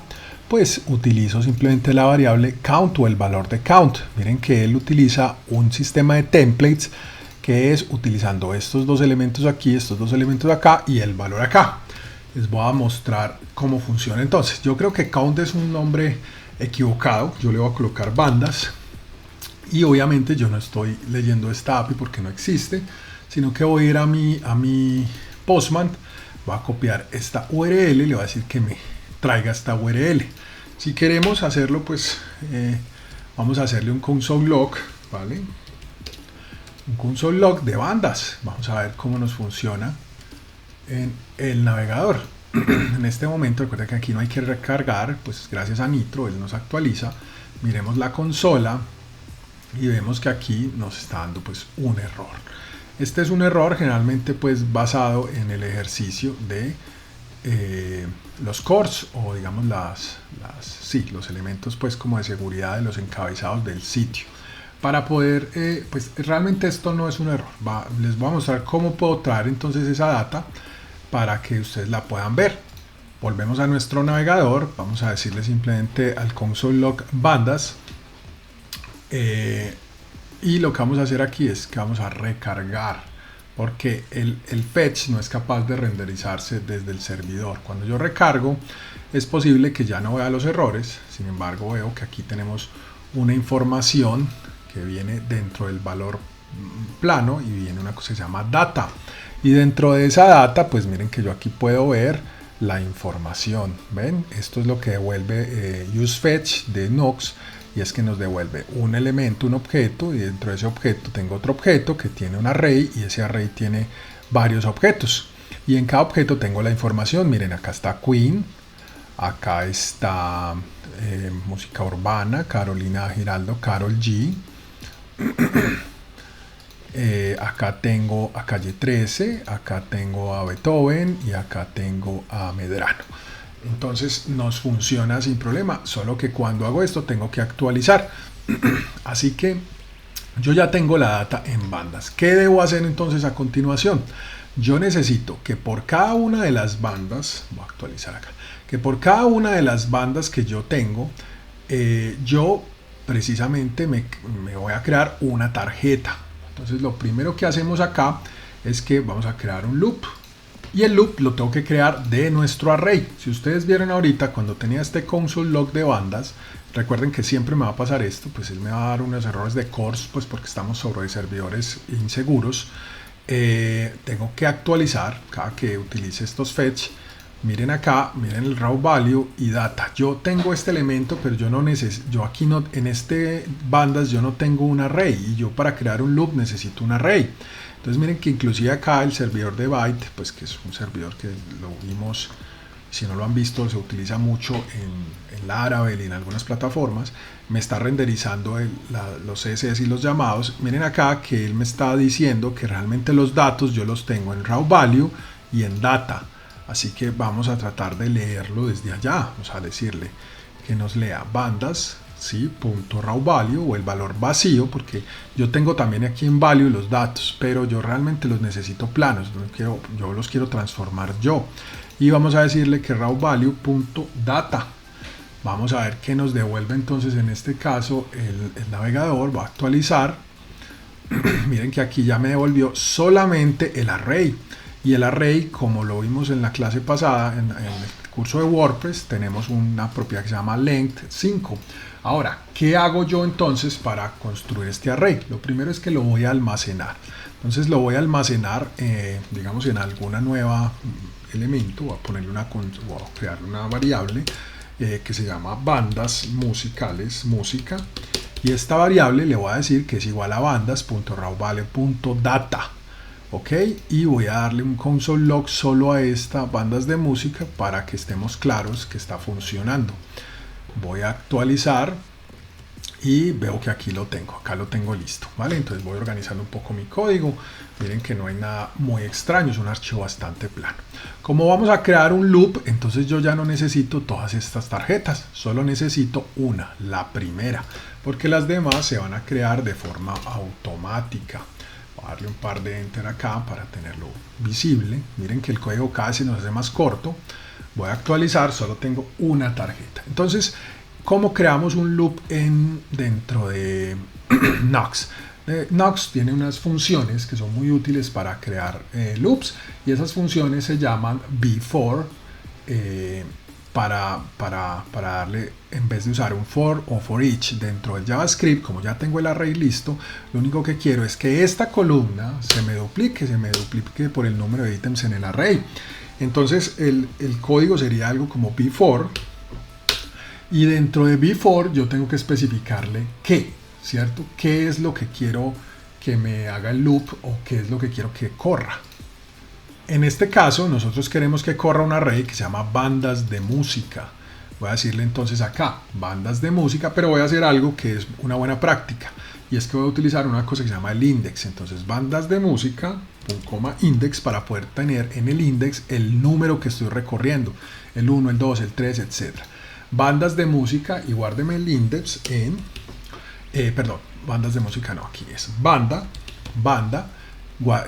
pues utilizo simplemente la variable count o el valor de count. Miren que él utiliza un sistema de templates que es utilizando estos dos elementos aquí, estos dos elementos acá y el valor acá. Les voy a mostrar cómo funciona entonces. Yo creo que count es un nombre equivocado. Yo le voy a colocar bandas y obviamente yo no estoy leyendo esta API porque no existe, sino que voy a ir a mi Postman, voy a copiar esta URL y le voy a decir que me traiga esta URL. Si queremos hacerlo, pues vamos a hacerle un console log, ¿vale? Un console log de bandas. Vamos a ver cómo nos funciona en el navegador. En este momento, recuerda que aquí no hay que recargar, pues gracias a Nitro, él nos actualiza. Miremos la consola y vemos que aquí nos está dando pues un error. Este es un error generalmente pues basado en el ejercicio de los cores o digamos los elementos pues como de seguridad de los encabezados del sitio. Para poder, pues realmente esto no es un error. Les voy a mostrar cómo puedo traer entonces esa data para que ustedes la puedan ver. Volvemos a nuestro navegador, vamos a decirle simplemente al console log bandas y lo que vamos a hacer aquí es que vamos a recargar porque el fetch no es capaz de renderizarse desde el servidor. Cuando yo recargo es posible que ya no vea los errores, sin embargo veo que aquí tenemos una información que viene dentro del valor plano y viene una cosa que se llama data, y dentro de esa data pues miren que yo aquí puedo ver la información. Ven, esto es lo que devuelve useFetch de Nux, y es que nos devuelve un elemento, un objeto, y dentro de ese objeto tengo otro objeto que tiene un array, y ese array tiene varios objetos, y en cada objeto tengo la información. Miren, acá está Queen, acá está música urbana, Carolina Giraldo, Karol G. Acá tengo a Calle 13, acá tengo a Beethoven y acá tengo a Medrano. Entonces nos funciona sin problema, solo que cuando hago esto tengo que actualizar. Así que yo ya tengo la data en bandas. ¿Qué debo hacer entonces a continuación? Yo necesito que por cada una de las bandas, voy a actualizar acá, que por cada una de las bandas que yo tengo, yo precisamente me voy a crear una tarjeta. Entonces lo primero que hacemos acá es que vamos a crear un loop, y el loop lo tengo que crear de nuestro array. Si ustedes vieron ahorita cuando tenía este console log de bandas, recuerden que siempre me va a pasar esto, pues él me va a dar unos errores de cores, pues porque estamos sobre servidores inseguros. Tengo que actualizar cada que utilice estos fetch. Miren acá, miren el raw value y data. Yo tengo este elemento, pero yo no necesito, yo aquí no, en este bandas yo no tengo un array, y yo para crear un loop necesito un array. Entonces miren que inclusive acá el servidor de Byte, pues que es un servidor que lo vimos, si no lo han visto, se utiliza mucho en Laravel y en algunas plataformas, me está renderizando los CSS y los llamados. Miren acá que él me está diciendo que realmente los datos yo los tengo en raw value y en data. Así que vamos a tratar de leerlo desde allá. Vamos a decirle que nos lea bandas, ¿sí? Punto raw value o el valor vacío, porque yo tengo también aquí en value los datos, pero yo realmente los necesito planos, yo los quiero transformar yo. Y vamos a decirle que raw value punto data. Vamos a ver qué nos devuelve entonces en este caso el navegador. Va a actualizar. Miren que aquí ya me devolvió solamente el array. Y el array, como lo vimos en la clase pasada, en el curso de WordPress, tenemos una propiedad que se llama length 5. Ahora, ¿qué hago yo entonces para construir este array? Lo primero es que lo voy a almacenar. Entonces lo voy a almacenar, digamos, en alguna nueva elemento. Voy a ponerle voy a crear una variable que se llama bandas musicales, música. Y esta variable le voy a decir que es igual a bandas.rawvalue.data. Ok, y voy a darle un console log solo a esta bandas de música para que estemos claros que está funcionando. Voy a actualizar y veo que aquí lo tengo, acá lo tengo listo, ¿vale? Entonces voy organizando un poco mi código. Miren que no hay nada muy extraño, es un archivo bastante plano. Como vamos a crear un loop, entonces yo ya no necesito todas estas tarjetas, solo necesito una, la primera, porque las demás se van a crear de forma automática. Voy a darle un par de enter acá para tenerlo visible. Miren que el código cada vez se nos hace más corto. voy a actualizar, solo tengo una tarjeta. Entonces, ¿cómo creamos un loop dentro de Knox? Knox tiene unas funciones que son muy útiles para crear loops, y esas funciones se llaman before, para darle, en vez de usar un for o for each dentro del JavaScript, como ya tengo el array listo, lo único que quiero es que esta columna se me duplique por el número de ítems en el array. Entonces el código sería algo como before, y dentro de before yo tengo que especificarle qué, ¿cierto? ¿Qué es lo que quiero que me haga el loop, o qué es lo que quiero que corra? En este caso nosotros queremos que corra un array que se llama bandas de música. Voy a decirle entonces acá bandas de música, pero voy a hacer algo que es una buena práctica, y es que voy a utilizar una cosa que se llama el index. Entonces bandas de música, index, para poder tener en el index el número que estoy recorriendo, el 1, el 2, el 3, etc. Bandas de música, y guárdeme el index en bandas de música no, aquí es banda,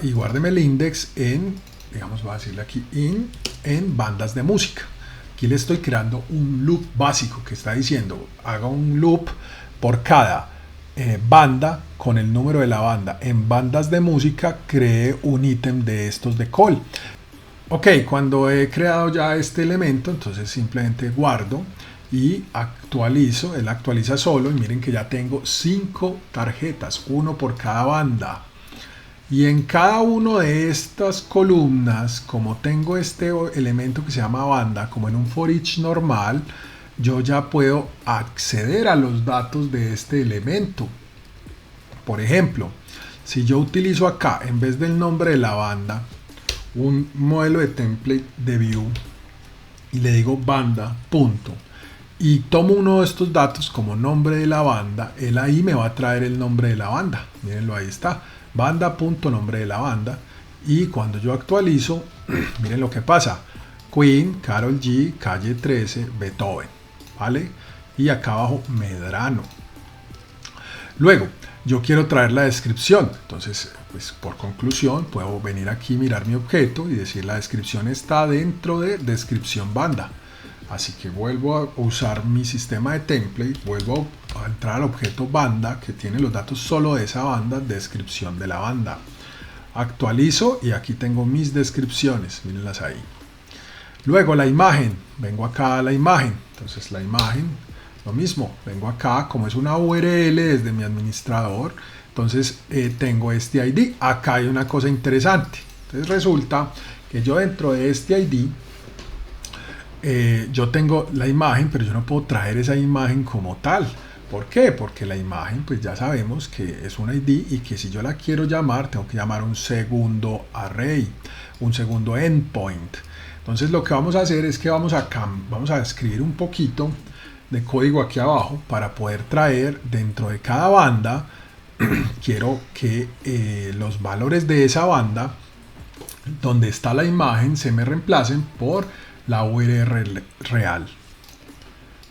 y guárdeme el index en, digamos, voy a decirle aquí en bandas de música. Aquí le estoy creando un loop básico que está diciendo haga un loop por cada banda con el número de la banda. En bandas de música cree un ítem de estos de call. Ok, cuando he creado ya este elemento, entonces simplemente guardo y actualizo. Él actualiza solo, y miren que ya tengo 5 tarjetas, 1 por cada banda. Y en cada uno de estas columnas, como tengo este elemento que se llama banda, como en un for each normal, yo ya puedo acceder a los datos de este elemento. Por ejemplo, si yo utilizo acá, en vez del nombre de la banda, un modelo de template de view, y le digo banda, punto, y tomo uno de estos datos como nombre de la banda, él ahí me va a traer el nombre de la banda. Mírenlo, ahí está, banda.nombre de la banda. Y cuando yo actualizo, miren lo que pasa: Queen, Karol G, Calle 13, Beethoven, ¿vale? Y acá abajo Medrano. Luego, yo quiero traer la descripción. Entonces, pues por conclusión, puedo venir aquí, mirar mi objeto y decir la descripción está dentro de descripción banda. Así que vuelvo a usar mi sistema de template, vuelvo a entrar al objeto banda, que tiene los datos solo de esa banda, descripción de la banda. Actualizo y aquí tengo mis descripciones, mírenlas ahí. Luego la imagen, vengo acá a la imagen. Entonces la imagen, lo mismo, vengo acá, como es una URL desde mi administrador, entonces tengo este ID. Acá hay una cosa interesante. Entonces resulta que yo dentro de este ID, yo tengo la imagen, pero yo no puedo traer esa imagen como tal. ¿Por qué? Porque la imagen, pues ya sabemos que es un ID, y que si yo la quiero llamar, tengo que llamar un segundo array, un segundo endpoint. Entonces lo que vamos a hacer es que vamos a escribir un poquito de código aquí abajo para poder traer dentro de cada banda. Quiero que los valores de esa banda donde está la imagen se me reemplacen por la URL real.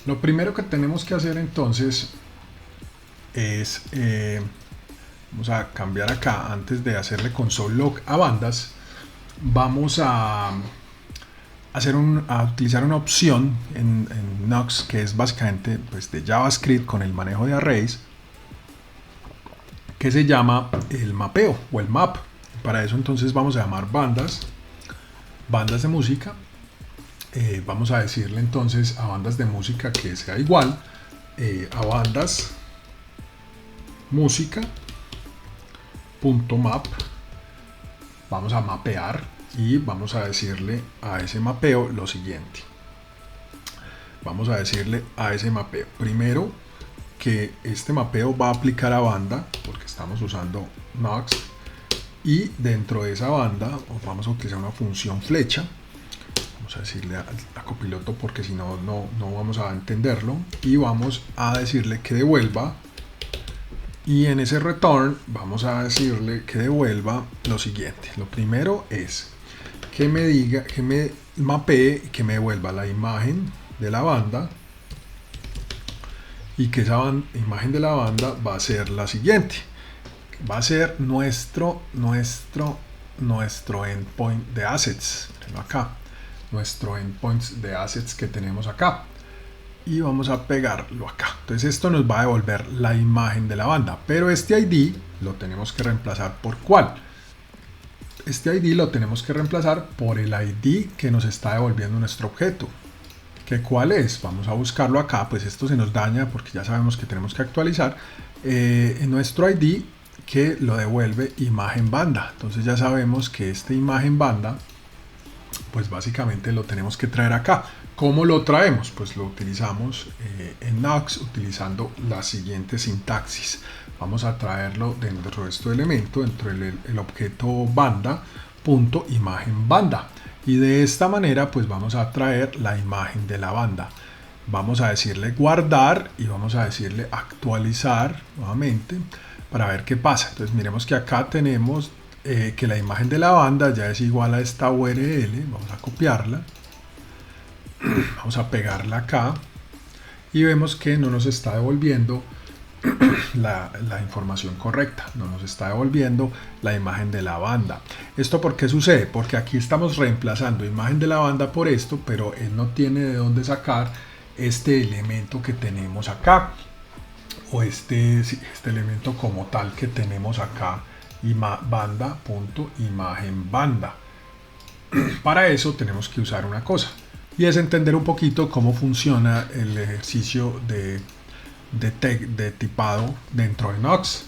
Lo primero que tenemos que hacer entonces es, vamos a cambiar acá, antes de hacerle console log a bandas, vamos a utilizar una opción en Knox que es básicamente, pues, de JavaScript con el manejo de arrays, que se llama el mapeo o el map. Para eso entonces vamos a llamar bandas de música. Vamos a decirle entonces a bandas de música que sea igual a bandas música.map. Vamos a mapear y vamos a decirle a ese mapeo lo siguiente. Vamos a decirle a ese mapeo primero que este mapeo va a aplicar a banda, porque estamos usando Knox, y dentro de esa banda vamos a utilizar una función flecha. Vamos a decirle a copiloto, porque si no, no vamos a entenderlo, y vamos a decirle que devuelva, y en ese return vamos a decirle que devuelva lo siguiente. Lo primero es que me diga, que me mapee y que me devuelva la imagen de la banda, y que esa imagen de la banda va a ser la siguiente, va a ser nuestro endpoint de assets. Mirenlo acá. nuestro endpoints de assets que tenemos acá. Y vamos a pegarlo acá. Entonces esto nos va a devolver la imagen de la banda, pero este ID lo tenemos que reemplazar por ¿cuál? Este ID lo tenemos que reemplazar por el ID que nos está devolviendo nuestro objeto. ¿Que cuál es? Vamos a buscarlo acá, pues esto se nos daña porque ya sabemos que tenemos que actualizar en nuestro ID que lo devuelve imagen banda. Entonces ya sabemos que este imagen banda pues básicamente lo tenemos que traer acá. ¿Cómo lo traemos? Pues lo utilizamos en Nox utilizando la siguiente sintaxis. Vamos a traerlo dentro de este elemento, dentro del objeto banda, punto imagen banda. Y de esta manera pues vamos a traer la imagen de la banda. Vamos a decirle guardar y vamos a decirle actualizar nuevamente para ver qué pasa. Entonces miremos que acá tenemos que la imagen de la banda ya es igual a esta URL. Vamos a copiarla, vamos a pegarla acá y vemos que no nos está devolviendo la información correcta, no nos está devolviendo la imagen de la banda. ¿Esto por qué sucede? Porque aquí estamos reemplazando imagen de la banda por esto, pero él no tiene de dónde sacar este elemento que tenemos acá, o este elemento como tal que tenemos acá, banda.imagen banda. Para eso tenemos que usar una cosa, y es entender un poquito cómo funciona el ejercicio de tipado dentro de Nox.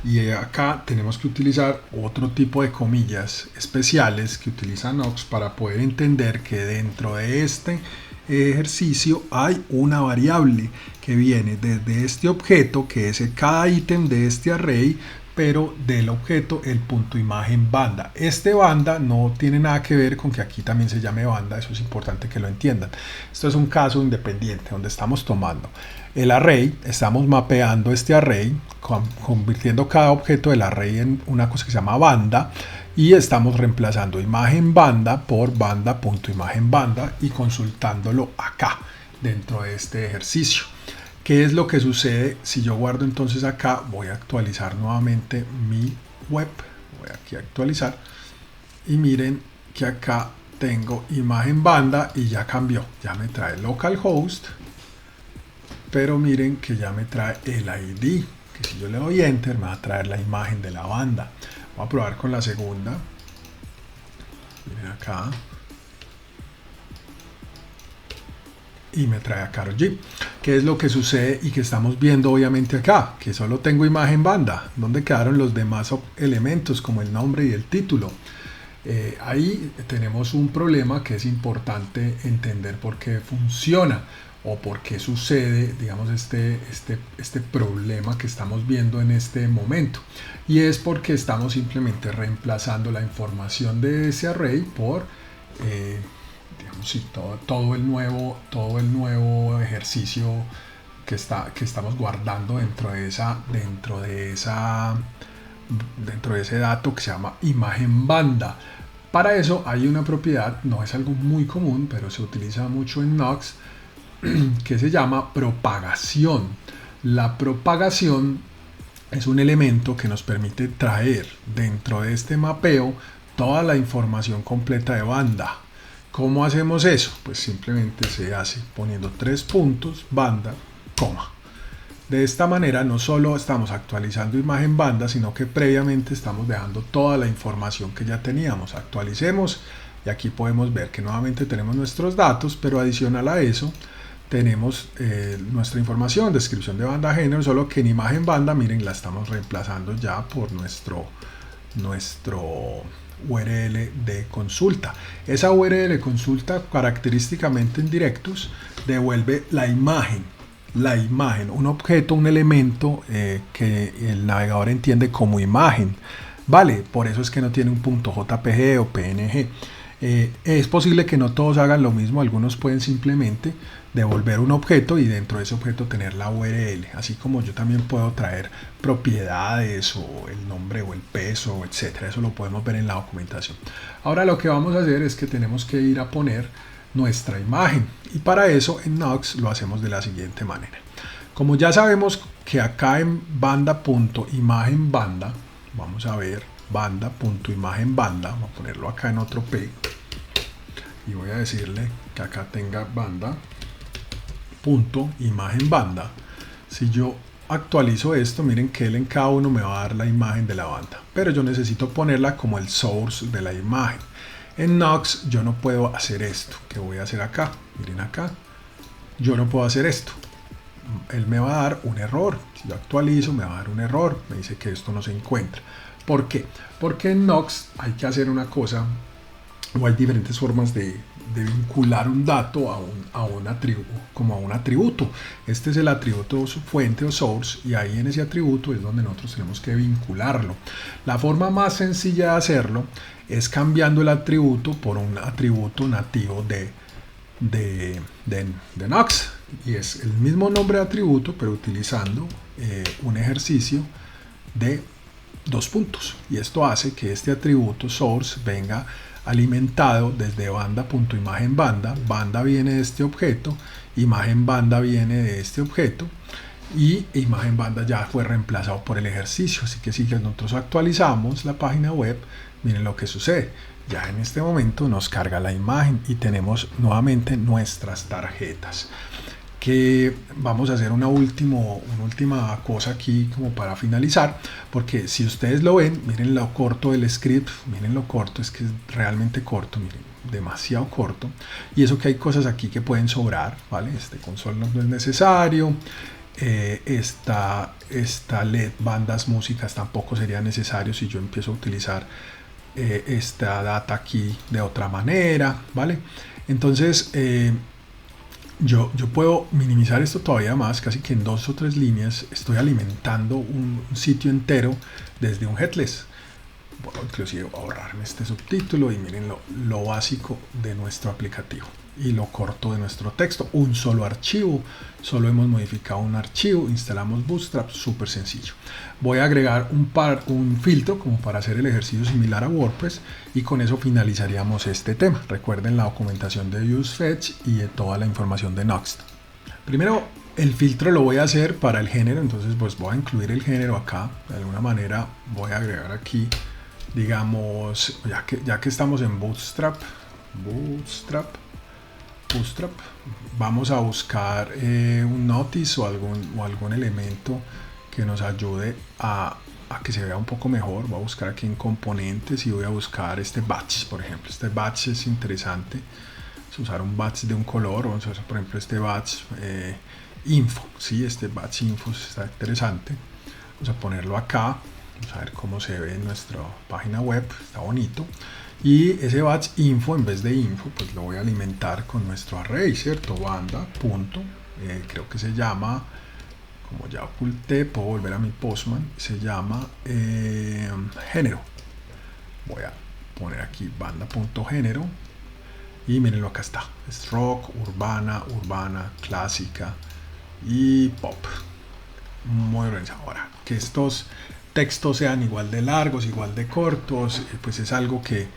Y acá tenemos que utilizar otro tipo de comillas especiales que utiliza Nox para poder entender que dentro de este ejercicio hay una variable que viene desde este objeto, que es cada ítem de este array, pero del objeto el punto imagen banda. Este banda no tiene nada que ver con que aquí también se llame banda, eso es importante que lo entiendan. Esto es un caso independiente donde estamos tomando el array, estamos mapeando este array, convirtiendo cada objeto del array en una cosa que se llama banda, y estamos reemplazando imagen banda por banda.imagen banda y consultándolo acá dentro de este ejercicio. ¿Qué es lo que sucede si yo guardo entonces acá? Voy a actualizar nuevamente mi web, voy aquí a actualizar y miren que acá tengo imagen banda y ya cambió, ya me trae localhost, pero miren que ya me trae el ID, que si yo le doy enter me va a traer la imagen de la banda. Vamos a probar con la segunda. Miren acá. Y me trae a Karol G. ¿Qué es lo que sucede y que estamos viendo obviamente acá? Que solo tengo imagen banda. ¿Dónde quedaron los demás elementos como el nombre y el título? Ahí tenemos un problema que es importante entender por qué funciona o por qué sucede, digamos, este problema que estamos viendo en este momento. Y es porque estamos simplemente reemplazando la información de ese array por digamos, sí, todo el nuevo ejercicio que estamos guardando dentro de ese dato que se llama imagen banda. Para eso hay una propiedad, no es algo muy común, pero se utiliza mucho en Nox, que se llama propagación. La propagación es un elemento que nos permite traer dentro de este mapeo toda la información completa de banda. ¿Cómo hacemos eso? Pues simplemente se hace poniendo 3 puntos, banda, coma. De esta manera no solo estamos actualizando imagen banda, sino que previamente estamos dejando toda la información que ya teníamos. Actualicemos y aquí podemos ver que nuevamente tenemos nuestros datos, pero adicional a eso tenemos nuestra información, descripción de banda, género, solo que en imagen banda, miren, la estamos reemplazando ya por nuestro URL de consulta. Esa URL de consulta característicamente en Directus devuelve la imagen, un objeto, un elemento que el navegador entiende como imagen. Vale, por eso es que no tiene un punto JPG o PNG. Es posible que no todos hagan lo mismo, algunos pueden simplemente devolver un objeto y dentro de ese objeto tener la URL, así como yo también puedo traer propiedades o el nombre o el peso, etcétera. Eso lo podemos ver en la documentación. Ahora lo que vamos a hacer es que tenemos que ir a poner nuestra imagen y para eso en Nox lo hacemos de la siguiente manera. Como ya sabemos que acá en banda.imagen banda, vamos a ver banda.imagen banda, vamos a ponerlo acá en otro P. y voy a decirle que acá tenga banda punto imagen banda. Si yo actualizo esto, miren que él en cada uno me va a dar la imagen de la banda, pero yo necesito ponerla como el source de la imagen. En Nox yo no puedo hacer esto. ¿Qué voy a hacer acá? Miren acá, yo no puedo hacer esto. Él me va a dar un error. Si yo actualizo, me va a dar un error. Me dice que esto no se encuentra. ¿Por qué? Porque en Nox hay que hacer una cosa, o hay diferentes formas de vincular un dato a un atributo, como a un atributo. Este es el atributo fuente o source, y ahí en ese atributo es donde nosotros tenemos que vincularlo. La forma más sencilla de hacerlo es cambiando el atributo por un atributo nativo de Nox, y es el mismo nombre de atributo, pero utilizando un ejercicio de 2 puntos, y esto hace que este atributo source venga alimentado desde banda.imagen banda. Banda viene de este objeto, imagen banda viene de este objeto, y imagen banda ya fue reemplazado por el ejercicio. Así que si nosotros actualizamos la página web, miren lo que sucede. Ya en este momento nos carga la imagen y tenemos nuevamente nuestras tarjetas. Que vamos a hacer una última cosa aquí como para finalizar, porque si ustedes lo ven, miren lo corto del script, miren lo corto, es que es realmente corto, miren, demasiado corto, y eso que hay cosas aquí que pueden sobrar, ¿vale? Este console no es necesario, esta LED bandas músicas tampoco sería necesario si yo empiezo a utilizar esta data aquí de otra manera, ¿vale? Entonces yo puedo minimizar esto todavía más, casi que en 2 o 3 líneas estoy alimentando un sitio entero desde un headless. Puedo inclusive ahorrarme este subtítulo y miren lo básico de nuestro aplicativo y lo corto de nuestro texto. Un solo archivo, solo hemos modificado un archivo, instalamos Bootstrap, súper sencillo. Voy a agregar un filtro como para hacer el ejercicio similar a WordPress, y con eso finalizaríamos este tema. Recuerden la documentación de UseFetch y de toda la información de Nox. Primero, el filtro lo voy a hacer para el género, entonces pues voy a incluir el género acá. De alguna manera voy a agregar aquí, digamos, ya que estamos en Bootstrap, vamos a buscar un notice o algún elemento que nos ayude a que se vea un poco mejor. Voy a buscar aquí en componentes y voy a buscar este batch, por ejemplo. Este batch es interesante, es usar un batch de un color. Vamos a usar, por ejemplo, este batch info, ¿sí? Este batch info está interesante. Vamos a ponerlo acá, vamos a ver cómo se ve en nuestra página web, está bonito. Y ese batch info, en vez de info, pues lo voy a alimentar con nuestro array, ¿cierto? Banda, punto, creo que se llama, como ya oculté, puedo volver a mi Postman, se llama género. Voy a poner aquí banda.género y mírenlo, acá está, es rock, urbana, clásica y pop. Muy organizado. Ahora, que estos textos sean igual de largos, igual de cortos, pues es algo que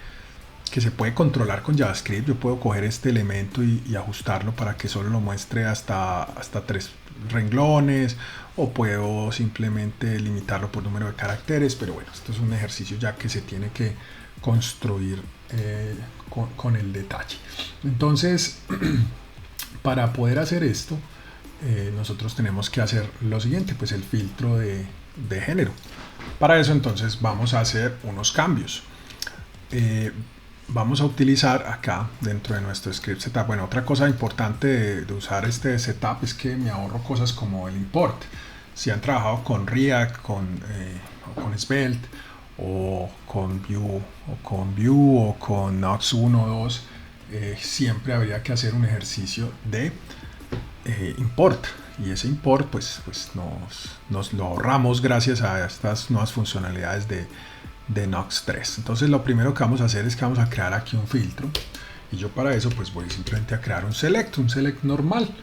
se puede controlar con JavaScript. Yo puedo coger este elemento y ajustarlo para que solo lo muestre hasta 3 renglones, o puedo simplemente limitarlo por número de caracteres, pero bueno, esto es un ejercicio ya que se tiene que construir con el detalle. Entonces, para poder hacer esto, nosotros tenemos que hacer lo siguiente, pues el filtro de género. Para eso entonces vamos a hacer unos cambios. Vamos a utilizar acá dentro de nuestro script setup. Bueno, otra cosa importante de usar este setup es que me ahorro cosas como el import. Si han trabajado con React, con Svelte, o con Vue, o con Nox 1 o 2, siempre habría que hacer un ejercicio de import, y ese import pues nos lo ahorramos gracias a estas nuevas funcionalidades de Nox 3. Entonces lo primero que vamos a hacer es que vamos a crear aquí un filtro, y yo para eso pues voy simplemente a crear un select normal,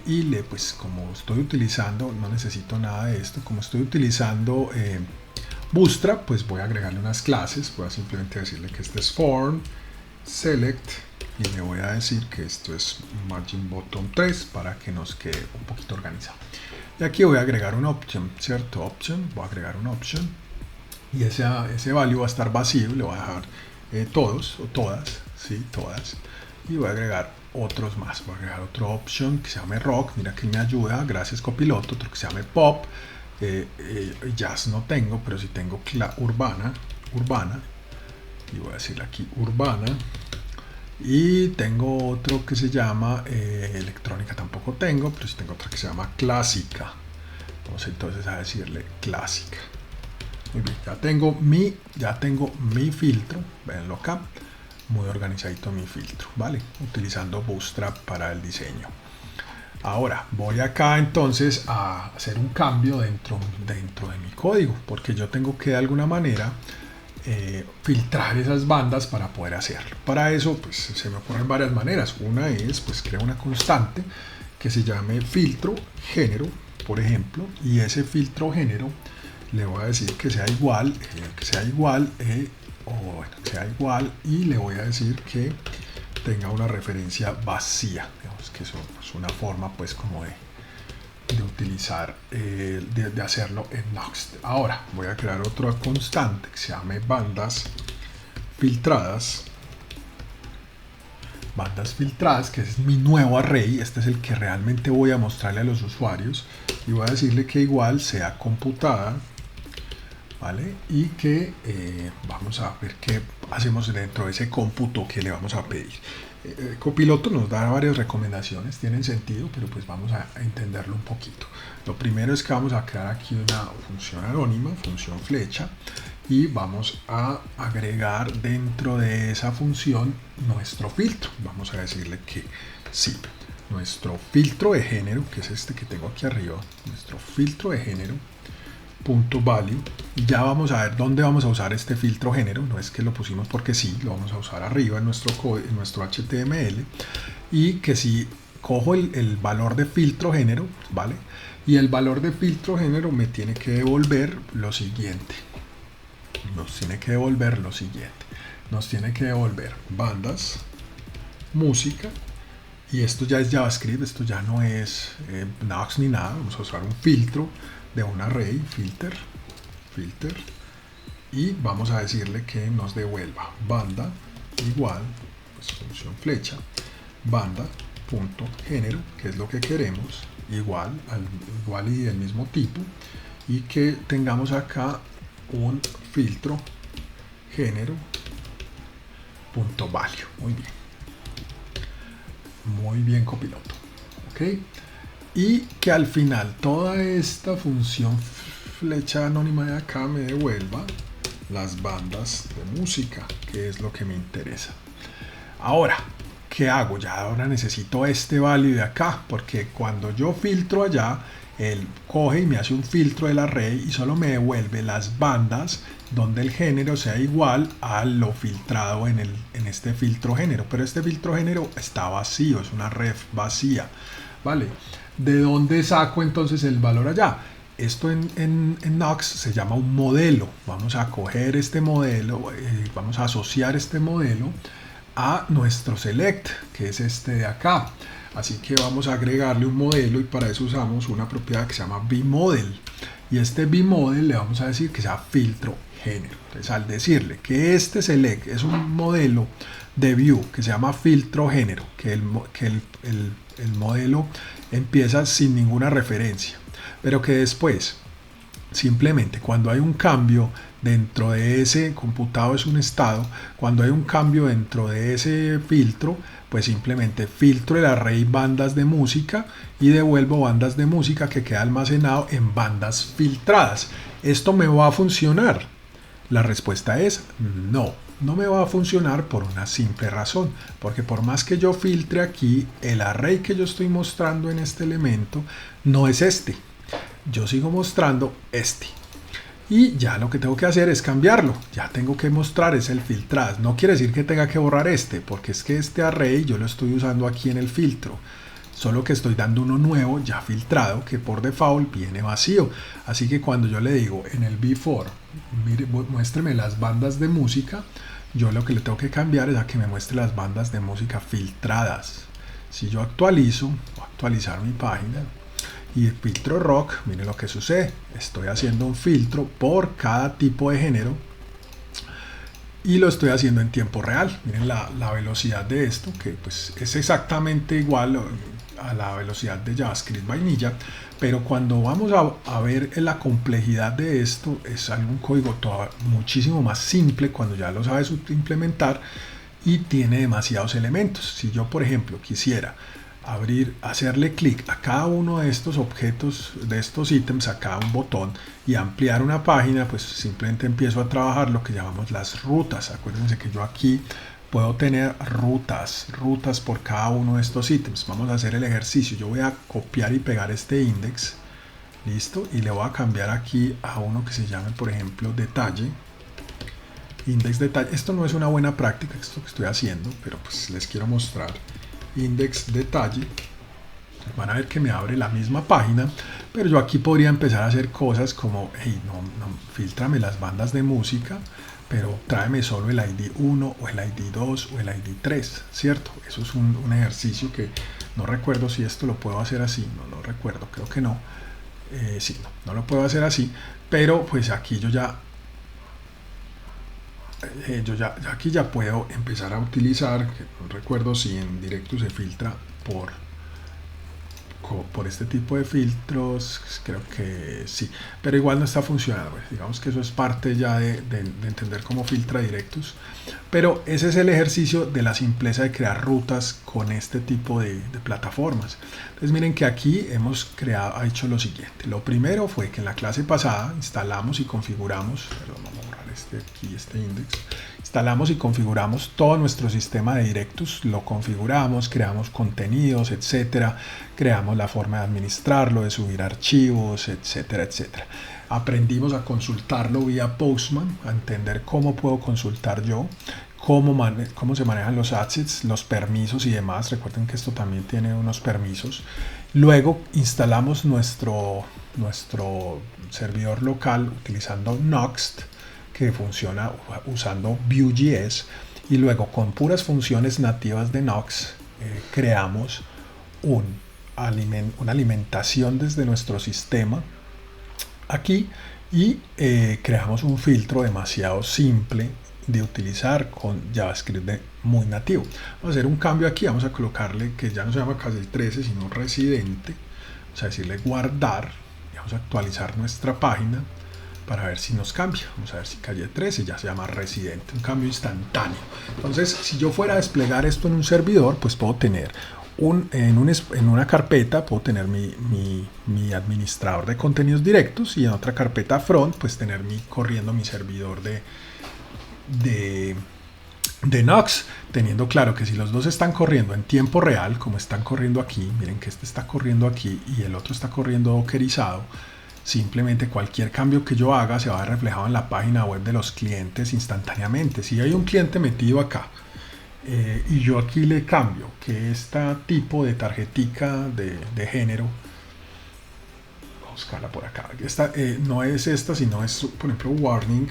y pues como estoy utilizando, no necesito nada de esto, como estoy utilizando Bootstrap, pues voy a agregarle unas clases. Voy a simplemente decirle que este es form select, y le voy a decir que esto es margin bottom 3 para que nos quede un poquito organizado. Y aquí voy a agregar un option, ¿cierto? Option, voy a agregar un option, y ese value va a estar vacío, le voy a dejar todos o todas, ¿sí? Todas. Y voy a agregar otros más. Voy a agregar otro option que se llame rock. Mira que me ayuda, gracias copiloto. Otro que se llame pop. Jazz no tengo, pero sí tengo urbana. Y voy a decirle aquí urbana. Y tengo otro que se llama electrónica, tampoco tengo, pero sí tengo otra que se llama clásica. Vamos entonces a decirle clásica. Muy bien, ya tengo mi filtro, véanlo acá, muy organizadito mi filtro, ¿vale? Utilizando Bootstrap para el diseño. Ahora voy acá entonces a hacer un cambio dentro de mi código, porque yo tengo que de alguna manera filtrar esas bandas para poder hacerlo. Para eso pues se me ocurren varias maneras. Una es pues creo una constante que se llame filtro género, por ejemplo, y ese filtro género le voy a decir que sea igual, y le voy a decir que tenga una referencia vacía. Digamos que eso es una forma pues como de utilizar, de hacerlo en Nuxt. Ahora voy a crear otra constante que se llame bandas filtradas, que es mi nuevo array. Este es el que realmente voy a mostrarle a los usuarios, y voy a decirle que igual sea computada, ¿vale? Y que vamos a ver qué hacemos dentro de ese cómputo que le vamos a pedir. Copiloto nos da varias recomendaciones, tienen sentido, pero pues vamos a entenderlo un poquito. Lo primero es que vamos a crear aquí una función anónima, función flecha, y vamos a agregar dentro de esa función nuestro filtro. Vamos a decirle que sí, nuestro filtro de género, que es este que tengo aquí arriba, nuestro filtro de género punto value, y ya vamos a ver dónde vamos a usar este filtro género. No es que lo pusimos porque sí, lo vamos a usar arriba en nuestro código, en nuestro HTML, y que si cojo el valor de filtro género, ¿vale? Y el valor de filtro género me tiene que devolver lo siguiente. Nos tiene que devolver bandas, música, y esto ya es JavaScript, esto ya no es Nuxt ni nada. Vamos a usar un filtro de un array, filter, y vamos a decirle que nos devuelva banda igual, pues función flecha, banda punto género, que es lo que queremos, igual y del mismo tipo, y que tengamos acá un filtro género punto value. Muy bien copiloto, ok. Y que al final toda esta función flecha anónima de acá me devuelva las bandas de música, que es lo que me interesa. Ahora, ¿qué hago? Ya ahora necesito este value de acá, porque cuando yo filtro allá, él coge y me hace un filtro del array y solo me devuelve las bandas donde el género sea igual a lo filtrado en este filtro género. Pero este filtro género está vacío, es una ref vacía, ¿vale? ¿De dónde saco entonces el valor allá? Esto en Nuxt se llama un modelo. Vamos a coger este modelo, vamos a asociar este modelo a nuestro select, que es este de acá. Así que vamos a agregarle un modelo, y para eso usamos una propiedad que se llama bModel. Y este bModel le vamos a decir que sea filtro género. Entonces, al decirle que este select es un modelo de view que se llama filtro género, que el modelo empieza sin ninguna referencia, pero que después simplemente cuando hay un cambio dentro de ese computado, es un estado, cuando hay un cambio dentro de ese filtro, pues simplemente filtro el array bandas de música y devuelvo bandas de música que queda almacenado en bandas filtradas. ¿Esto me va a funcionar? La respuesta es no. No me va a funcionar por una simple razón, porque por más que yo filtre aquí, el array que yo estoy mostrando en este elemento no es este. Yo sigo mostrando este. Y ya lo que tengo que hacer es cambiarlo. Ya tengo que mostrar es el filtrado. No quiere decir que tenga que borrar este, porque es que este array yo lo estoy usando aquí en el filtro. Solo que estoy dando uno nuevo ya filtrado, que por default viene vacío. Así que cuando yo le digo en el before, mire, muéstreme las bandas de música, yo lo que le tengo que cambiar es a que me muestre las bandas de música filtradas. Si yo actualizo, voy a actualizar mi página, y filtro rock, miren lo que sucede. Estoy haciendo un filtro por cada tipo de género, y lo estoy haciendo en tiempo real. Miren la velocidad de esto, que pues es exactamente igual a la velocidad de JavaScript vainilla, pero cuando vamos a ver la complejidad de esto, es algún código muchísimo más simple cuando ya lo sabes implementar y tiene demasiados elementos. Si yo, por ejemplo, quisiera hacerle clic a cada uno de estos objetos, de estos ítems, a cada un botón y ampliar una página, pues simplemente empiezo a trabajar lo que llamamos las rutas. Acuérdense que yo aquí puedo tener rutas por cada uno de estos ítems. Vamos a hacer el ejercicio. Yo voy a copiar y pegar este index, listo, y le voy a cambiar aquí a uno que se llame, por ejemplo, detalle. Index detalle. Esto no es una buena práctica, esto que estoy haciendo, pero pues les quiero mostrar. Index detalle. Van a ver que me abre la misma página, pero yo aquí podría empezar a hacer cosas como, hey, no, filtrame las bandas de música, pero tráeme solo el ID 1 o el ID 2 o el ID 3, ¿cierto? Eso es un ejercicio que no recuerdo si esto lo puedo hacer así, no lo recuerdo, creo que no. Sí, no lo puedo hacer así, pero pues aquí aquí ya puedo empezar a utilizar, que no recuerdo si en directo se filtra por este tipo de filtros, creo que sí, pero igual no está funcionando. Digamos que eso es parte ya de entender cómo filtra directos, pero ese es el ejercicio de la simpleza de crear rutas con este tipo de plataformas. Entonces miren que aquí hemos hecho lo siguiente. Lo primero fue que en la clase pasada instalamos y configuramos, perdón, vamos a borrar este index. Instalamos y configuramos todo nuestro sistema de directos, lo configuramos, creamos contenidos, etcétera, creamos la forma de administrarlo, de subir archivos, etcétera, etcétera. Aprendimos a consultarlo vía Postman, a entender cómo puedo consultar yo, cómo se manejan los assets, los permisos y demás. Recuerden que esto también tiene unos permisos. Luego instalamos nuestro servidor local utilizando Nuxt, que funciona usando Vue.js, y luego con puras funciones nativas de Nuxt creamos una alimentación desde nuestro sistema aquí y creamos un filtro demasiado simple de utilizar con JavaScript muy nativo. Vamos a hacer un cambio aquí, vamos a colocarle que ya no se llama Casel 13 sino residente, vamos a decirle guardar y vamos a actualizar nuestra página para ver si nos cambia. Vamos a ver si calle 13 ya se llama residente, un cambio instantáneo. Entonces, si yo fuera a desplegar esto en un servidor, pues puedo tener en una carpeta, puedo tener mi administrador de contenidos directos, y en otra carpeta front, pues tener corriendo mi servidor de Nuxt, teniendo claro que si los dos están corriendo en tiempo real, como están corriendo aquí, miren que este está corriendo aquí y el otro está corriendo dockerizado, simplemente cualquier cambio que yo haga se va a ver reflejado en la página web de los clientes instantáneamente. Si hay un cliente metido acá y yo aquí le cambio que este tipo de tarjetica de género, vamos a buscarla por acá, esta, no es esta, sino es, por ejemplo, warning,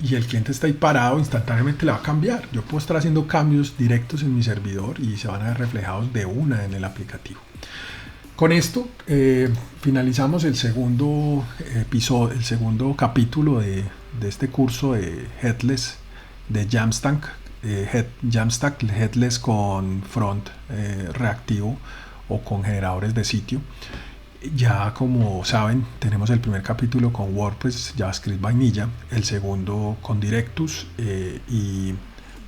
y el cliente está ahí parado, instantáneamente le va a cambiar. Yo puedo estar haciendo cambios directos en mi servidor y se van a ver reflejados de una en el aplicativo. Con esto finalizamos el segundo episodio, el segundo capítulo de este curso de Headless, de Jamstack, Headless con front reactivo o con generadores de sitio. Ya como saben, tenemos el primer capítulo con WordPress, JavaScript Vanilla, el segundo con Directus y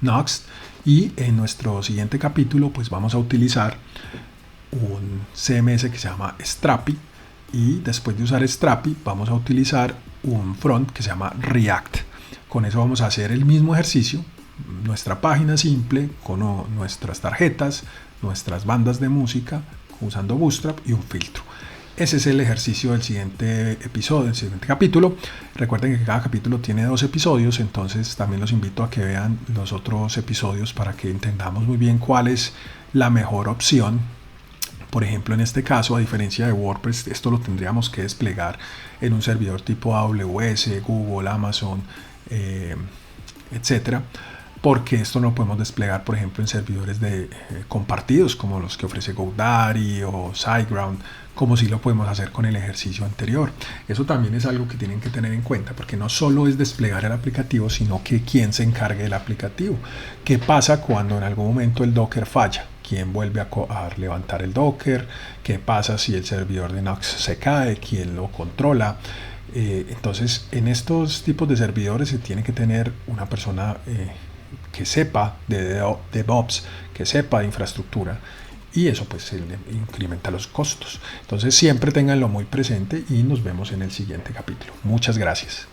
Nuxt, y en nuestro siguiente capítulo pues vamos a utilizar un CMS que se llama Strapi, y después de usar Strapi vamos a utilizar un front que se llama React. Con eso vamos a hacer el mismo ejercicio, nuestra página simple con nuestras tarjetas, nuestras bandas de música usando Bootstrap y un filtro. Ese es el ejercicio del siguiente episodio, del siguiente capítulo. Recuerden que cada capítulo tiene 2 episodios, entonces también los invito a que vean los otros episodios para que entendamos muy bien cuál es la mejor opción. Por ejemplo, en este caso, a diferencia de WordPress, esto lo tendríamos que desplegar en un servidor tipo AWS, Google, Amazon, etcétera. porque esto no lo podemos desplegar, por ejemplo, en servidores compartidos como los que ofrece GoDaddy o SiteGround, como si lo podemos hacer con el ejercicio anterior. Eso también es algo que tienen que tener en cuenta, porque no solo es desplegar el aplicativo, sino que quién se encargue del aplicativo. ¿Qué pasa cuando en algún momento el Docker falla? ¿Quién vuelve a levantar el Docker? ¿Qué pasa si el servidor de Nox se cae? ¿Quién lo controla? Entonces, en estos tipos de servidores se tiene que tener una persona que sepa de DevOps, que sepa de infraestructura, y eso pues se incrementa los costos. Entonces siempre ténganlo muy presente y nos vemos en el siguiente capítulo. Muchas gracias.